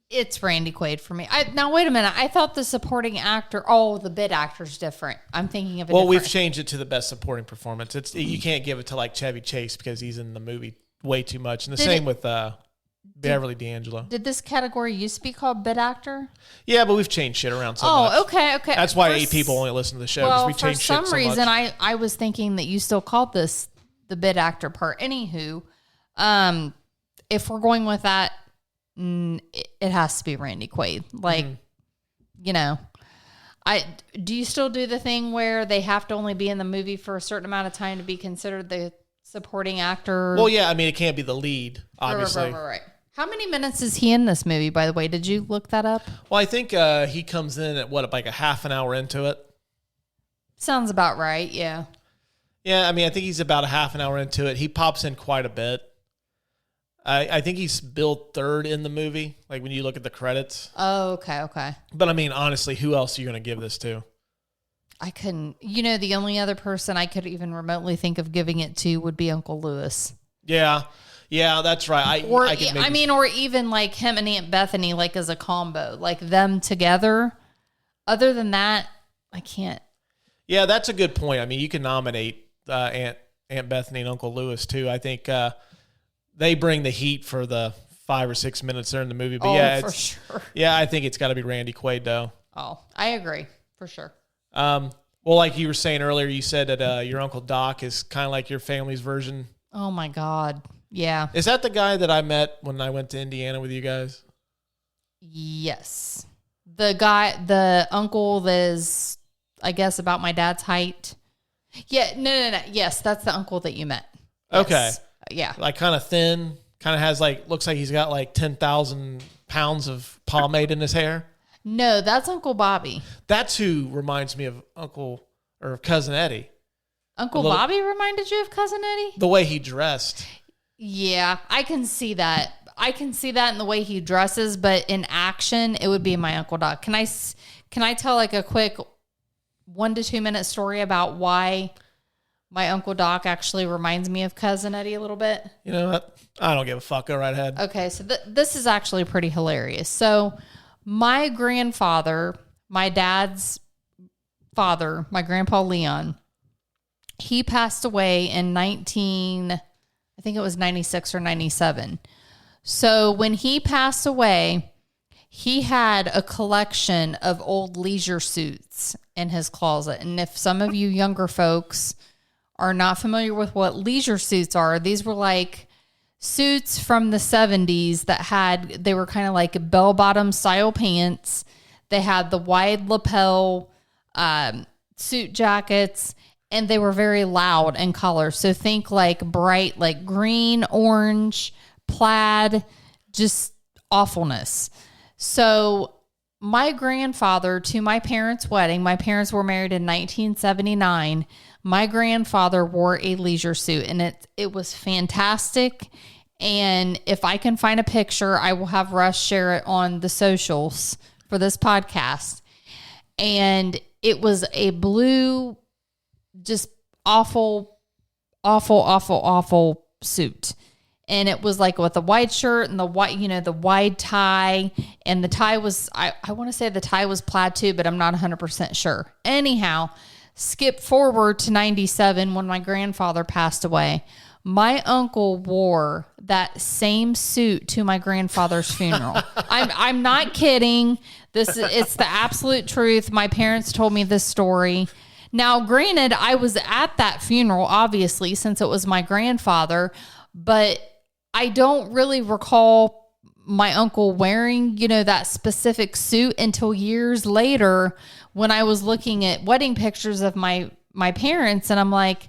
G: It's Randy Quaid for me. Now, wait a minute. I thought the supporting actor, the bit actor's different. I'm thinking of it.
A: Well, we've changed it to the best supporting performance. You can't give it to like Chevy Chase because he's in the movie way too much. And same with Beverly D'Angelo.
G: Did this category used to be called bit actor?
A: Yeah, but we've changed shit around so much.
G: Okay.
A: That's why 8 people only listen to the show, because we changed shit so much.
G: For some reason, I was thinking that you still called this the bit actor part. Anywho, if we're going with that, it has to be Randy Quaid. Like, do you still do the thing where they have to only be in the movie for a certain amount of time to be considered the supporting actor?
A: Well, yeah, it can't be the lead, obviously.
G: Right. How many minutes is he in this movie, by the way? Did you look that up?
A: Well, I think he comes in at like a half an hour into it.
G: Sounds about right, yeah.
A: Yeah, I think he's about a half an hour into it. He pops in quite a bit. I think he's billed third in the movie, like when you look at the credits.
G: Oh, okay.
A: But honestly, who else are you going to give this to?
G: I couldn't. The only other person I could even remotely think of giving it to would be Uncle Lewis.
A: Yeah, that's right.
G: Or even like him and Aunt Bethany, like as a combo, like them together. Other than that, I can't.
A: Yeah, that's a good point. You can nominate Aunt Bethany and Uncle Lewis too. I think they bring the heat for the 5 or 6 minutes there in the movie. But
G: for sure.
A: Yeah, I think it's got to be Randy Quaid though.
G: Oh, I agree for sure.
A: Well, like you were saying earlier, you said that your Uncle Doc is kind of like your family's version.
G: Oh my God. Yeah.
A: Is that the guy that I met when I went to Indiana with you guys?
G: Yes. The uncle that is, I guess, about my dad's height. Yeah. No. Yes, that's the uncle that you met. Yes.
A: Okay.
G: Yeah.
A: Like kind of thin, kind of has looks like he's got like 10,000 pounds of pomade in his hair.
G: No, that's Uncle Bobby.
A: That's who reminds me of Cousin Eddie.
G: Bobby reminded you of Cousin Eddie?
A: The way he dressed.
G: Yeah, I can see that. I can see that in the way he dresses, but in action, it would be my Uncle Doc. Can I tell like a quick 1 to 2 minute story about why my Uncle Doc actually reminds me of Cousin Eddie a little bit?
A: You know what? I don't give a fuck. Go right ahead.
G: Okay, so this is actually pretty hilarious. So my grandfather, my dad's father, my grandpa Leon, he passed away in 96 or 97. So when he passed away, he had a collection of old leisure suits in his closet. And if some of you younger folks are not familiar with what leisure suits are, these were like suits from the 70s they were kind of like bell-bottom style pants. They had the wide lapel suit jackets, and they were very loud in color. So think like bright, like green, orange, plaid, just awfulness. So my grandfather, to my parents' wedding, my parents were married in 1979. My grandfather wore a leisure suit, and it was fantastic. And if I can find a picture, I will have Russ share it on the socials for this podcast. And it was a blue, just awful suit. And it was like with a white shirt and the wide tie. And the tie was, I want to say the tie was plaid too, but I'm not 100% sure. Anyhow, skip forward to 97 when my grandfather passed away. My uncle wore that same suit to my grandfather's funeral. I'm not kidding. It's the absolute truth. My parents told me this story. Now, granted, I was at that funeral, obviously, since it was my grandfather, but I don't really recall my uncle wearing, that specific suit until years later when I was looking at wedding pictures of my parents, and I'm like,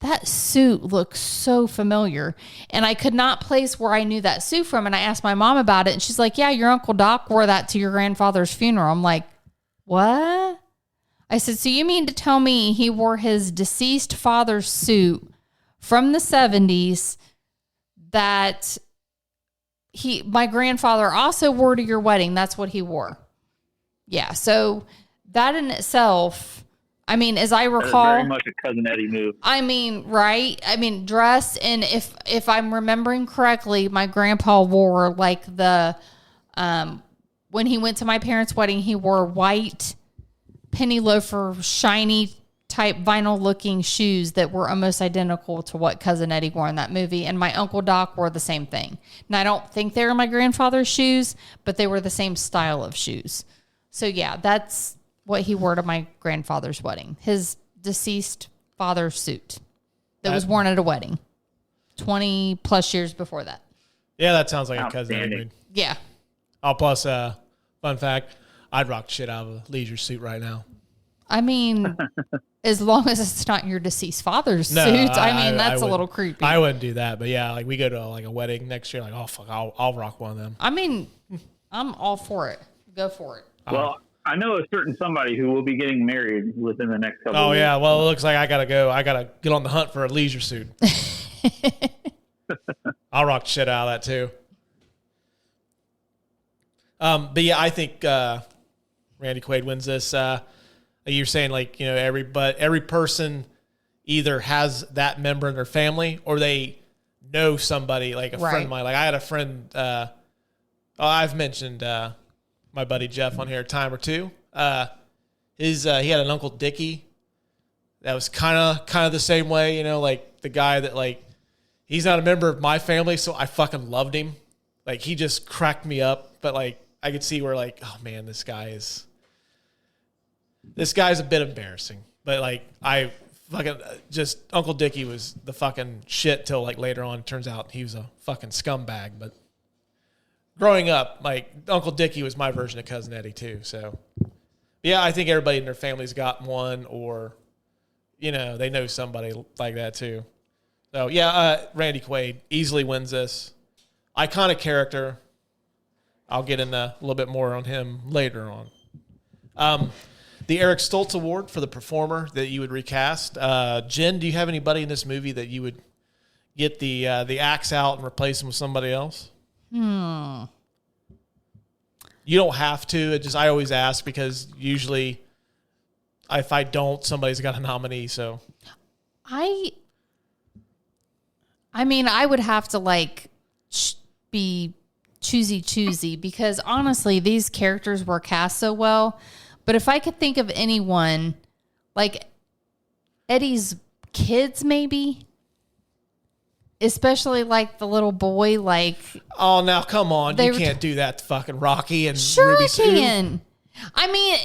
G: that suit looks so familiar. And I could not place where I knew that suit from. And I asked my mom about it, and she's like, yeah, your Uncle Doc wore that to your grandfather's funeral. I'm like, what? I said, so you mean to tell me he wore his deceased father's suit from the 70s that my grandfather also wore to your wedding? That's what he wore. Yeah. So that in itself, I mean, as I recall,
F: very much a Cousin Eddie move.
G: I mean, right? I mean, dress, and if I'm remembering correctly, my grandpa wore like when he went to my parents' wedding, he wore white penny loafer, shiny type vinyl looking shoes that were almost identical to what Cousin Eddie wore in that movie. And my Uncle Doc wore the same thing. And I don't think they were my grandfather's shoes, but they were the same style of shoes. So yeah, that's what he wore to my grandfather's wedding. His deceased father's suit that was worn at a wedding 20 plus years before that.
A: Yeah, that sounds like a Cousin Eddie mood.
G: Yeah.
A: Oh, plus, fun fact, I'd rock shit out of a leisure suit right now.
G: I mean, as long as it's not your deceased father's suit. I mean, that's a little creepy.
A: I wouldn't do that, but yeah, like we go to like a wedding next year, like, oh fuck, I'll rock one of them.
G: I mean, I'm all for it. Go for it.
F: Well, I know a certain somebody who will be getting married within the next couple of weeks.
A: Yeah, well, it looks like I gotta go. I gotta get on the hunt for a leisure suit. I'll rock shit out of that too. But yeah, I think Randy Quaid wins this. You're saying like, every person either has that member in their family or they know somebody, like a friend of mine. Like I had a friend, I've mentioned my buddy Jeff on here a time or two. He had an Uncle Dickie that was kind of the same way, like the guy that like, he's not a member of my family, so I fucking loved him. Like he just cracked me up, but like I could see where like, oh man, this guy's a bit embarrassing. But like I fucking just Uncle Dickie was the fucking shit till like later on. It turns out he was a fucking scumbag. But growing up, like Uncle Dickie was my version of Cousin Eddie too. So yeah, I think everybody in their family's got one, or they know somebody like that too. So yeah, Randy Quaid easily wins this. Iconic character. I'll get into a little bit more on him later on. The Eric Stoltz Award for the performer that you would recast. Jen, do you have anybody in this movie that you would get the axe out and replace him with somebody else? You don't have to. I always ask because usually if I don't, somebody's got a nominee. So
G: I mean, I would have to like be choosy because honestly, these characters were cast so well. But if I could think of anyone, like Eddie's kids, maybe. especially like the little boy, like
A: Oh, now come on.
G: They
A: You
G: were-
A: can't do that to fucking Rocky and
G: sure
A: Ruby
G: I
A: Sue.
G: can. I mean,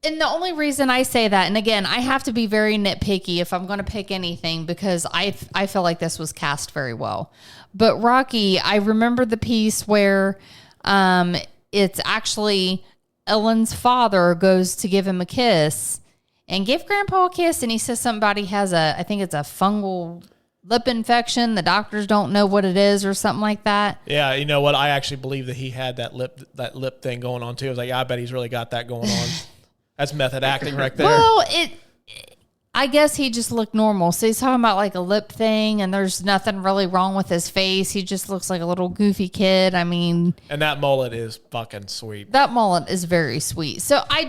G: and the only reason I say that, and again, I have to be very nitpicky if I'm going to pick anything because I feel like this was cast very well. But Rocky, I remember the piece where it's actually Ellen's father goes to give him a kiss and give Grandpa a kiss, and he says something about he has I think it's a fungal lip infection. The doctors don't know what it is or something like that.
A: Yeah, you know what? I actually believe that he had that lip thing going on too. I was like, I bet he's really got that going on. That's method acting right there.
G: Well, I guess he just looked normal. So he's talking about like a lip thing, and there's nothing really wrong with his face. He just looks like a little goofy kid. I mean,
A: And that mullet is fucking sweet.
G: that mullet is very sweet. So I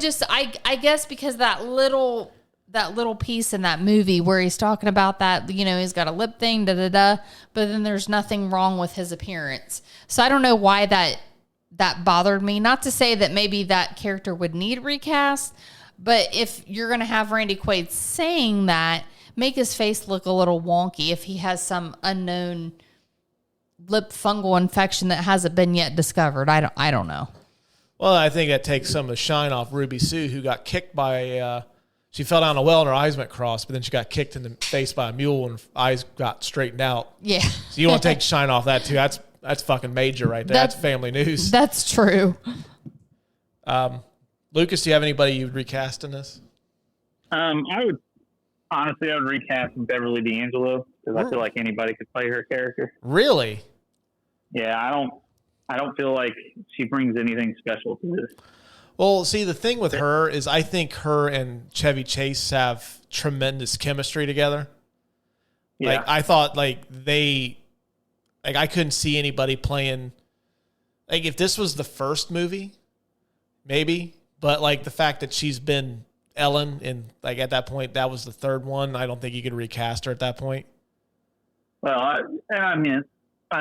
G: guess because that little piece in that movie where he's talking about that, you know, he's got a lip thing, but then there's nothing wrong with his appearance. So I don't know why that bothered me. Not to say that maybe that character would need recast, but if you're going to have Randy Quaid saying that, make his face look a little wonky if he has some unknown lip fungal infection that hasn't been yet discovered. I don't know.
A: Well, I think that takes some of the shine off Ruby Sue, who got kicked by she fell down a well and her eyes went cross, but then she got kicked in the face by a mule and her eyes got straightened out.
G: Yeah.
A: So you want to take shine off that too. That's fucking major right there. That's family news.
G: That's true.
A: Lucas, do you have anybody you'd recast in this?
F: I would recast Beverly D'Angelo because I feel like anybody could play her character.
A: Really?
F: Yeah, I don't feel like she brings anything special to this.
A: Well, see, the thing with her is I think her and Chevy Chase have tremendous chemistry together.
F: Yeah.
A: Like, I thought, I couldn't see anybody playing, like, if this was the first movie, maybe, but, like, the fact that she's been Ellen, and, like, at that point, that was the third one, I don't think you could recast her at that point.
F: Well, I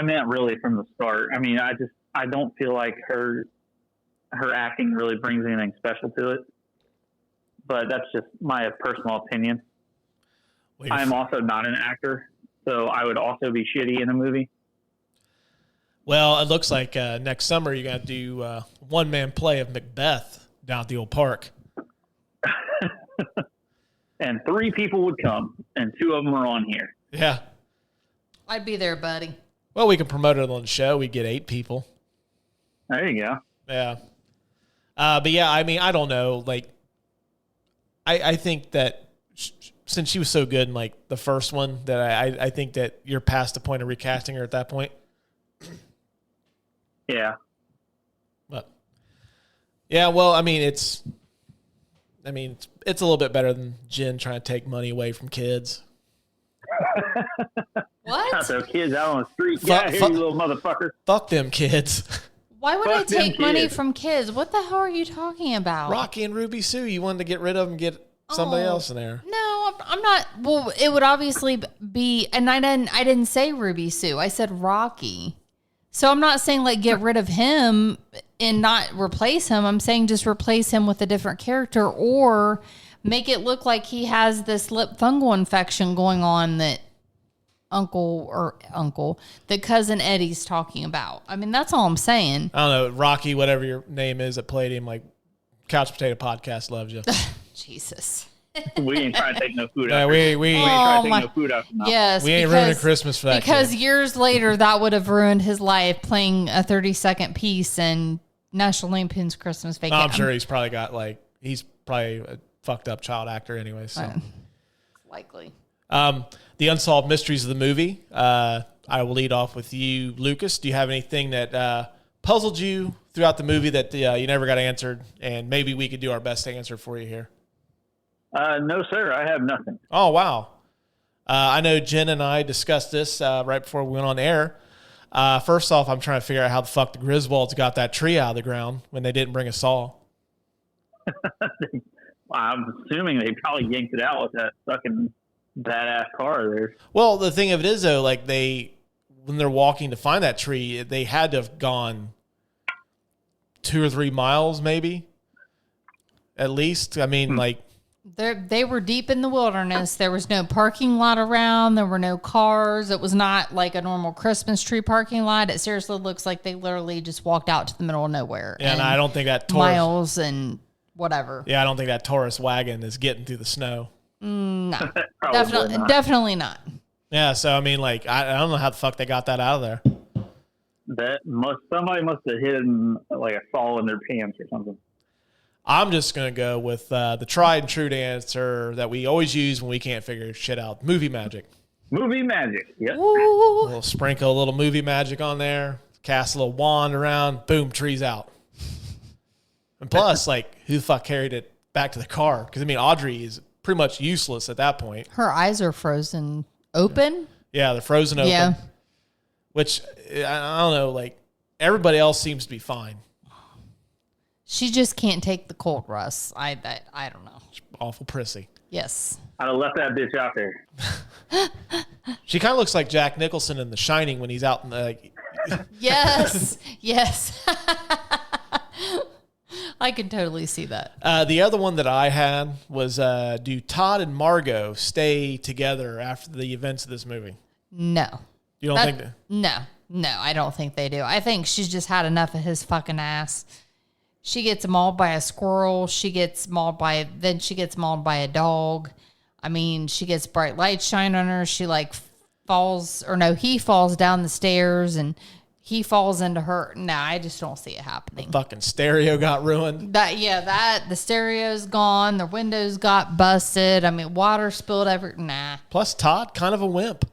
F: meant really from the start. I mean, I don't feel like her acting really brings anything special to it, but that's just my personal opinion. I'm also not an actor, so I would also be shitty in a movie.
A: Well, it looks like next summer you're going to do one-man play of Macbeth down at the old park.
F: And 3 people would come, and 2 of them are on here.
A: Yeah.
G: I'd be there, buddy.
A: Well, we can promote it on the show. We get 8 people.
F: There you go.
A: Yeah. But yeah, I mean, I don't know. Like, I think that since she was so good in like the first one, that I think that you're past the point of recasting her at that point.
F: Yeah.
A: But yeah, well, I mean, it's a little bit better than Jen trying to take money away from kids.
G: What?
F: So kids out on the street, get out of here, you little motherfucker.
A: Fuck them kids.
G: Why would I
F: Fuck them
G: take money
F: kids.
G: from kids? What the hell are you talking about?
A: Rocky and Ruby Sue, you wanted to get rid of them and get somebody
G: Oh.
A: else in there.
G: No, I'm not. Well, it would obviously be, and I didn't say Ruby Sue. I said Rocky. So I'm not saying like get rid of him and not replace him. I'm saying just replace him with a different character or make it look like he has this lip fungal infection going on that that cousin Eddie's talking about. I mean, that's all I'm saying.
A: I don't know, Rocky, whatever your name is that played him, like Couch Potato Podcast loves you.
G: Jesus.
F: We ain't trying to take no food
A: Yeah,
F: out.
A: we
F: ain't
G: Oh,
F: trying to take
G: my-
F: no food out. No.
G: Yes.
A: We ain't ruining Christmas for that
G: Because
A: kid.
G: years later, that would have ruined his life playing a 30-second piece in National Lampoon's Christmas Vacation.
A: I'm sure he's probably a fucked up child actor anyway. So,
G: Likely.
A: the unsolved mysteries of the movie. I will lead off with you, Lucas. Do you have anything that puzzled you throughout the movie that you never got answered, and maybe we could do our best to answer for you here?
F: No, sir. I have nothing.
A: Oh, wow. I know Jen and I discussed this right before we went on air. First off, I'm trying to figure out how the fuck the Griswolds got that tree out of the ground when they didn't bring a saw.
F: I'm assuming they probably yanked it out with that fucking badass car there.
A: Well, the thing of it is, though, like when they're walking to find that tree, they had to have gone 2 or 3 miles, maybe, at least. I mean, like,
G: They were deep in the wilderness. There was no parking lot around. There were no cars. It was not like a normal Christmas tree parking lot. It seriously looks like they literally just walked out to the middle of nowhere.
A: Yeah, and I don't think that
G: miles and whatever.
A: Yeah, I don't think that tourist wagon is getting through the snow.
G: No, definitely not.
A: Yeah, so I mean, like, I don't know how the fuck they got that out of there.
F: Somebody must have hidden like a fall in their pants or something.
A: I'm just going to go with the tried and true answer that we always use when we can't figure shit out. Movie magic.
F: Movie magic. Yep.
A: We'll sprinkle a little movie magic on there, cast a little wand around, boom, tree's out. And plus, like, who the fuck carried it back to the car? Because, I mean, Audrey is pretty much useless at that point.
G: Her eyes are frozen open.
A: Yeah, they're frozen open.
G: Yeah.
A: Which, I don't know, like, everybody else seems to be fine.
G: She just can't take the cold, Russ. I don't know.
A: She's awful prissy.
G: Yes.
F: I'd have left that bitch out there.
A: She kind of looks like Jack Nicholson in The Shining when he's out in the... Like,
G: yes. Yes. I can totally see that.
A: The other one that I had was, do Todd and Margot stay together after the events of this movie?
G: No.
A: You don't think that?
G: No, I don't think they do. I think she's just had enough of his fucking ass. She gets mauled by a squirrel. She gets mauled by a dog. I mean, she gets bright lights shine on her. She he falls down the stairs and he falls into her. No, I just don't see it happening.
A: The fucking stereo got ruined.
G: The stereo's gone. The windows got busted. I mean, water spilled Nah.
A: Plus, Todd, kind of a wimp.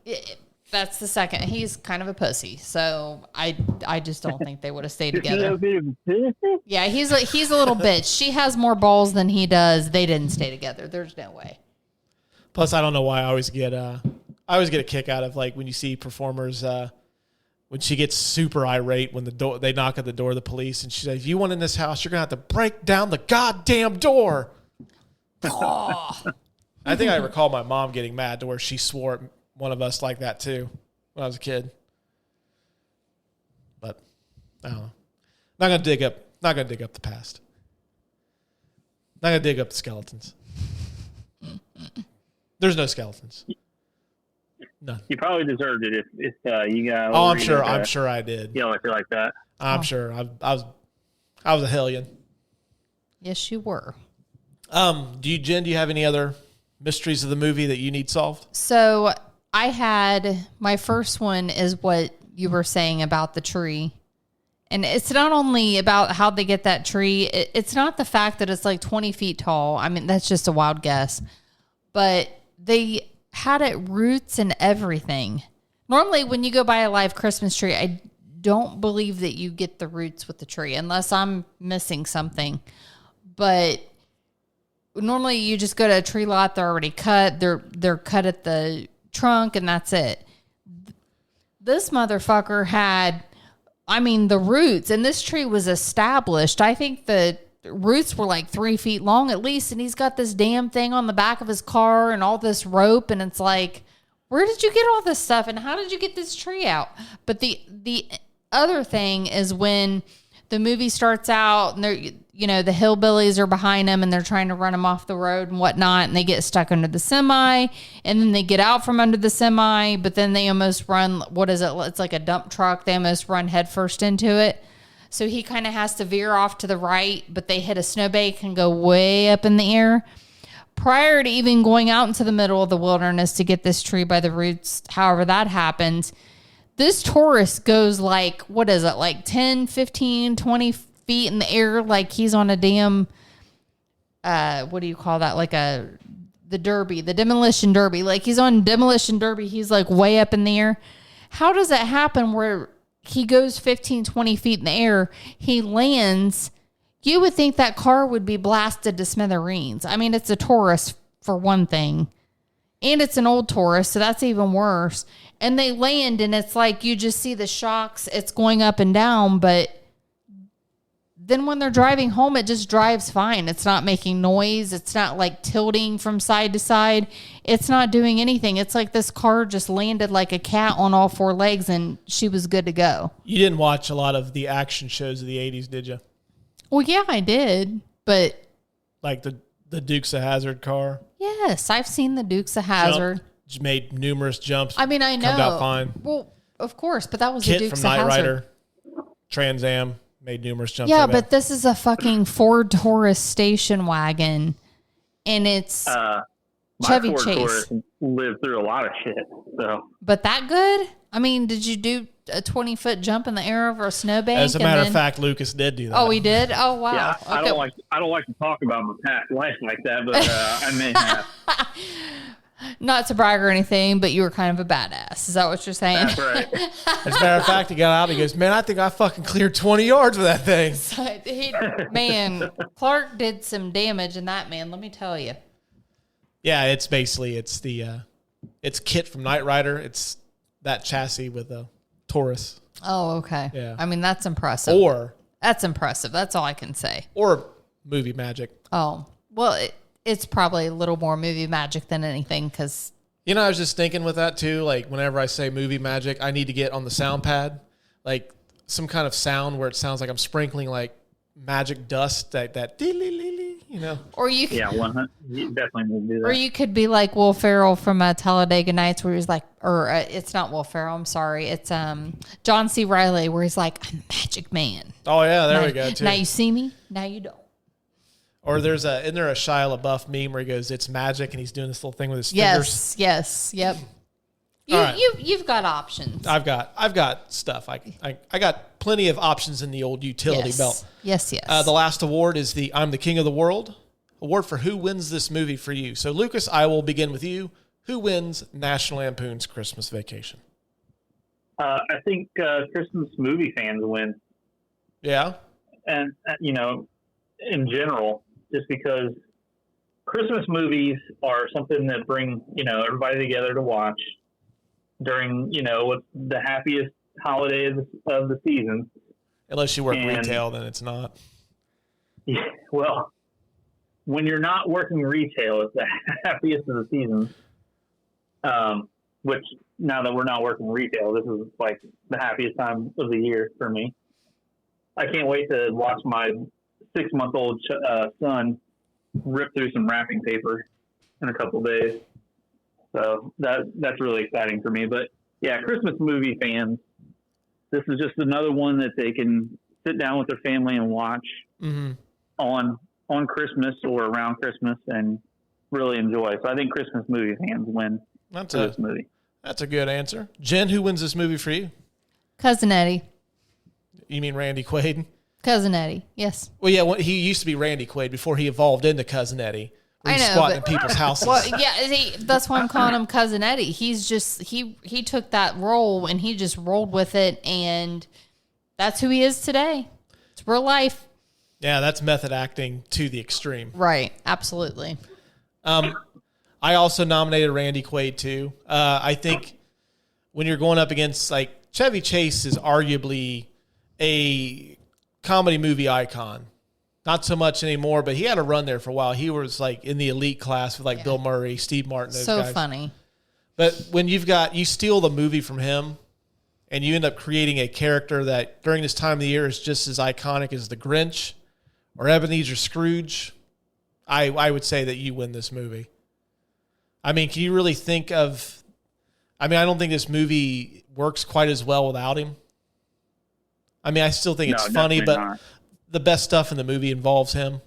G: That's the second. He's kind of a pussy. So I just don't think they would have stayed together. Yeah, he's a little bitch. She has more balls than he does. They didn't stay together. There's no way.
A: Plus, I don't know why I always get a kick out of like when you see performers when she gets super irate when they knock at the door of the police and she says, "If you want in this house, you're gonna have to break down the goddamn door." Oh. I think I recall my mom getting mad to where she swore at one of us like that too when I was a kid. But I don't know. Not gonna dig up the past. Not gonna dig up the skeletons. There's no skeletons. None.
F: You probably deserved it if you got.
A: Oh, I'm sure I did.
F: Yeah, I feel like that.
A: I'm sure. I was a hellion.
G: Yes, you were.
A: Jen, do you have any other mysteries of the movie that you need solved?
G: So I had my first one is what you were saying about the tree. And it's not only about how they get that tree. It's not the fact that it's like 20 feet tall. I mean, that's just a wild guess. But they had it roots and everything. Normally, when you go buy a live Christmas tree, I don't believe that you get the roots with the tree unless I'm missing something. But normally, you just go to a tree lot. They're already cut. They're cut at the trunk, and that's it. This motherfucker had, the roots, and this tree was established. I think the roots were like 3 feet long at least, and he's got this damn thing on the back of his car and all this rope, and it's like, where did you get all this stuff, and how did you get this tree out? But the other thing is when the movie starts out and they're, the hillbillies are behind them and they're trying to run them off the road and whatnot. And they get stuck under the semi and then they get out from under the semi, but then they almost run, it's like a dump truck. They almost run headfirst into it. So he kind of has to veer off to the right, but they hit a snowbank and go way up in the air. Prior to even going out into the middle of the wilderness to get this tree by the roots, however that happened, this tourist goes like, 10, 15, 20 feet in the air, like he's on a damn, what do you call that? Like the derby, the demolition derby. Like he's on demolition derby. He's like way up in the air. How does that happen where he goes 15, 20 feet in the air, he lands? You would think that car would be blasted to smithereens. I mean, it's a tourist for one thing. And it's an old tourist, so that's even worse. And they land, and it's like you just see the shocks. It's going up and down, but then when they're driving home, it just drives fine. It's not making noise. It's not like tilting from side to side. It's not doing anything. It's like this car just landed like a cat on all four legs, and she was good to go.
A: You didn't watch a lot of the action shows of the 80s, did you?
G: Well, yeah, I did, but...
A: Like the The Dukes of Hazzard car.
G: Yes, I've seen the Dukes of Hazzard.
A: Made numerous jumps.
G: I mean, I know.
A: Comes out fine.
G: Well, of course, but that was
A: Kit
G: the Dukes
A: from
G: of
A: Knight
G: Hazzard.
A: Rider. Trans Am made numerous jumps.
G: Yeah,
A: like that.
G: but this is a fucking Ford Taurus station wagon, and it's
F: My
G: Chevy
F: Ford
G: Chase.
F: Taurus lived through a lot of shit. So
G: But that good? I mean, did you do a 20-foot jump in the air over a snowbank?
A: As a matter of fact, Lucas did do that.
G: Oh, he did? Oh, wow.
F: yeah,
G: Okay.
F: I don't like to talk about my past life like that, but I may have.
G: Not to brag or anything, but you were kind of a badass. Is that what you're saying?
F: That's right.
A: As a matter of fact, he got out. He goes, "Man, I think I fucking cleared 20 yards with that thing."
G: Man, Clark did some damage in that, man. Let me tell you.
A: Yeah, it's basically it's Kit from Knight Rider. It's that chassis with a Taurus.
G: Oh, okay.
A: Yeah.
G: I mean, that's impressive. That's impressive. That's all I can say.
A: Or movie magic.
G: Oh, well, it's probably a little more movie magic than anything because.
A: I was just thinking with that too. Like whenever I say movie magic, I need to get on the sound pad, like some kind of sound where it sounds like I'm sprinkling like magic dust. That
G: Or you could,
F: Yeah, 100. You definitely need to do that.
G: or you could be like Will Ferrell from Talladega Nights, where he's like, or it's not Will Ferrell. I'm sorry, it's John C. Reilly, where he's like, "I'm a magic man."
A: Oh yeah, there
G: now,
A: we go too.
G: Now you see me, now you don't.
A: Or isn't there a Shia LaBeouf meme where he goes, "It's magic," and he's doing this little thing with his fingers?
G: Yes, yep.
A: All right.
G: You've got options.
A: I've got stuff. I got plenty of options in the old utility belt.
G: Yes.
A: The last award is the "I'm the King of the World" award for who wins this movie for you. So, Lucas, I will begin with you. Who wins National Lampoon's Christmas Vacation?
F: I think Christmas movie fans win,
A: Yeah.
F: and in general, just because Christmas movies are something that bring everybody together to watch during what's the happiest holiday of the season.
A: Unless you work
F: And-
A: retail, then it's not.
F: Yeah, well, when you're not working retail, it's the happiest of the seasons. Which now that we're not working retail, this is like the happiest time of the year for me. I can't wait to watch my 6-month-old son rip through some wrapping paper in a couple of days. So that's really exciting for me. But yeah, Christmas movie fans, this is just another one that they can sit down with their family and watch on Christmas or around Christmas and really enjoy. So I think Christmas movie fans win this movie.
A: That's a good answer. Jen, who wins this movie for you?
G: Cousin Eddie.
A: You mean Randy Quaid?
G: Cousin Eddie. Yes.
A: Well, yeah, he used to be Randy Quaid before he evolved into Cousin Eddie.
G: I know,
A: squatting
G: but-
A: in people's houses.
G: Well, yeah, that's why I'm calling him Cousin Eddie. He's just he took that role and he just rolled with it, and that's who he is today. It's real life.
A: Yeah, that's method acting to the extreme.
G: Right. Absolutely.
A: I also nominated Randy Quaid too. I think when you're going up against like Chevy Chase is arguably a comedy movie icon. Not so much anymore, but he had a run there for a while. He was like in the elite class with like Bill Murray, Steve Martin, those
G: So
A: guys.
G: funny.
A: But when you steal the movie from him and you end up creating a character that during this time of the year is just as iconic as the Grinch or Ebenezer Scrooge, I would say that you win this movie. I mean, can you really think of... I mean, I don't think this movie works quite as well without him. I mean, I still think it's funny, but the best stuff in the movie involves him.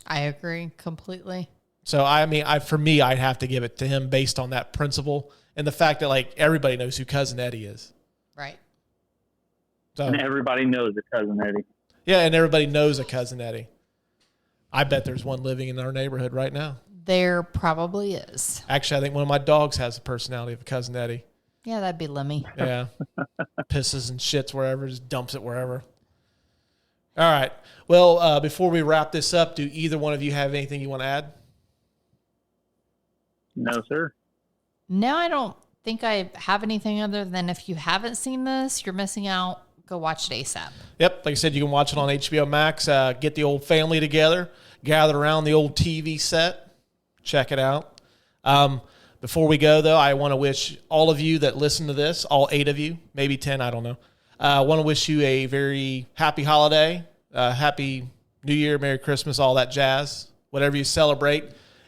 G: I agree completely.
A: So, I mean, for me, I'd have to give it to him based on that principle and the fact that, like, everybody knows who Cousin Eddie is.
G: Right.
A: So,
F: And everybody knows the Cousin Eddie.
A: yeah, and everybody knows a Cousin Eddie. I bet there's one living in our neighborhood right now.
G: There probably is.
A: Actually, I think one of my dogs has the personality of a Cousin Eddie.
G: Yeah, that'd be Lemmy.
A: Yeah. Pisses and shits wherever, just dumps it wherever. All right. Well, before we wrap this up, do either one of you have anything you want to add?
F: No, sir.
G: No, I don't think I have anything other than if you haven't seen this, you're missing out. Go watch it ASAP.
A: Yep. Like I said, you can watch it on HBO Max. Get the old family together, gather around the old TV set, check it out. Before we go, though, I want to wish all of you that listen to this, all 8 of you, maybe 10, I don't know. I want to wish you a very happy holiday, happy New Year, Merry Christmas, all that jazz. whatever you celebrate,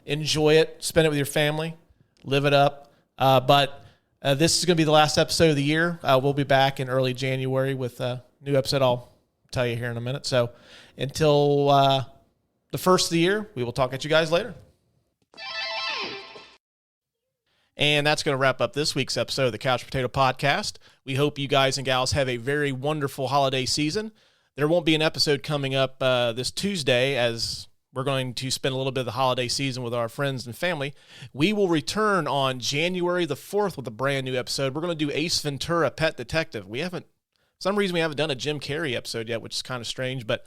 A: enjoy it, spend it with your family, live it up. But this is going to be the last episode of the year. We'll be back in early January with a new episode. I'll tell you here in a minute. So until the first of the year, we will talk at you guys later. And that's going to wrap up this week's episode of the Couch Potato Podcast. We hope you guys and gals have a very wonderful holiday season. There won't be an episode coming up this Tuesday, as we're going to spend a little bit of the holiday season with our friends and family. We will return on January the 4th with a brand new episode. We're going to do Ace Ventura, Pet Detective. For some reason we haven't done a Jim Carrey episode yet, which is kind of strange, but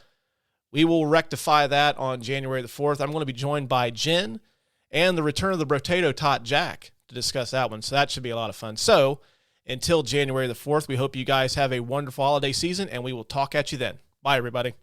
A: we will rectify that on January the 4th. I'm going to be joined by Jen and the return of the Brotato Tot Jack to discuss that one. So that should be a lot of fun. So until January the 4th, we hope you guys have a wonderful holiday season, and we will talk at you then. Bye, everybody.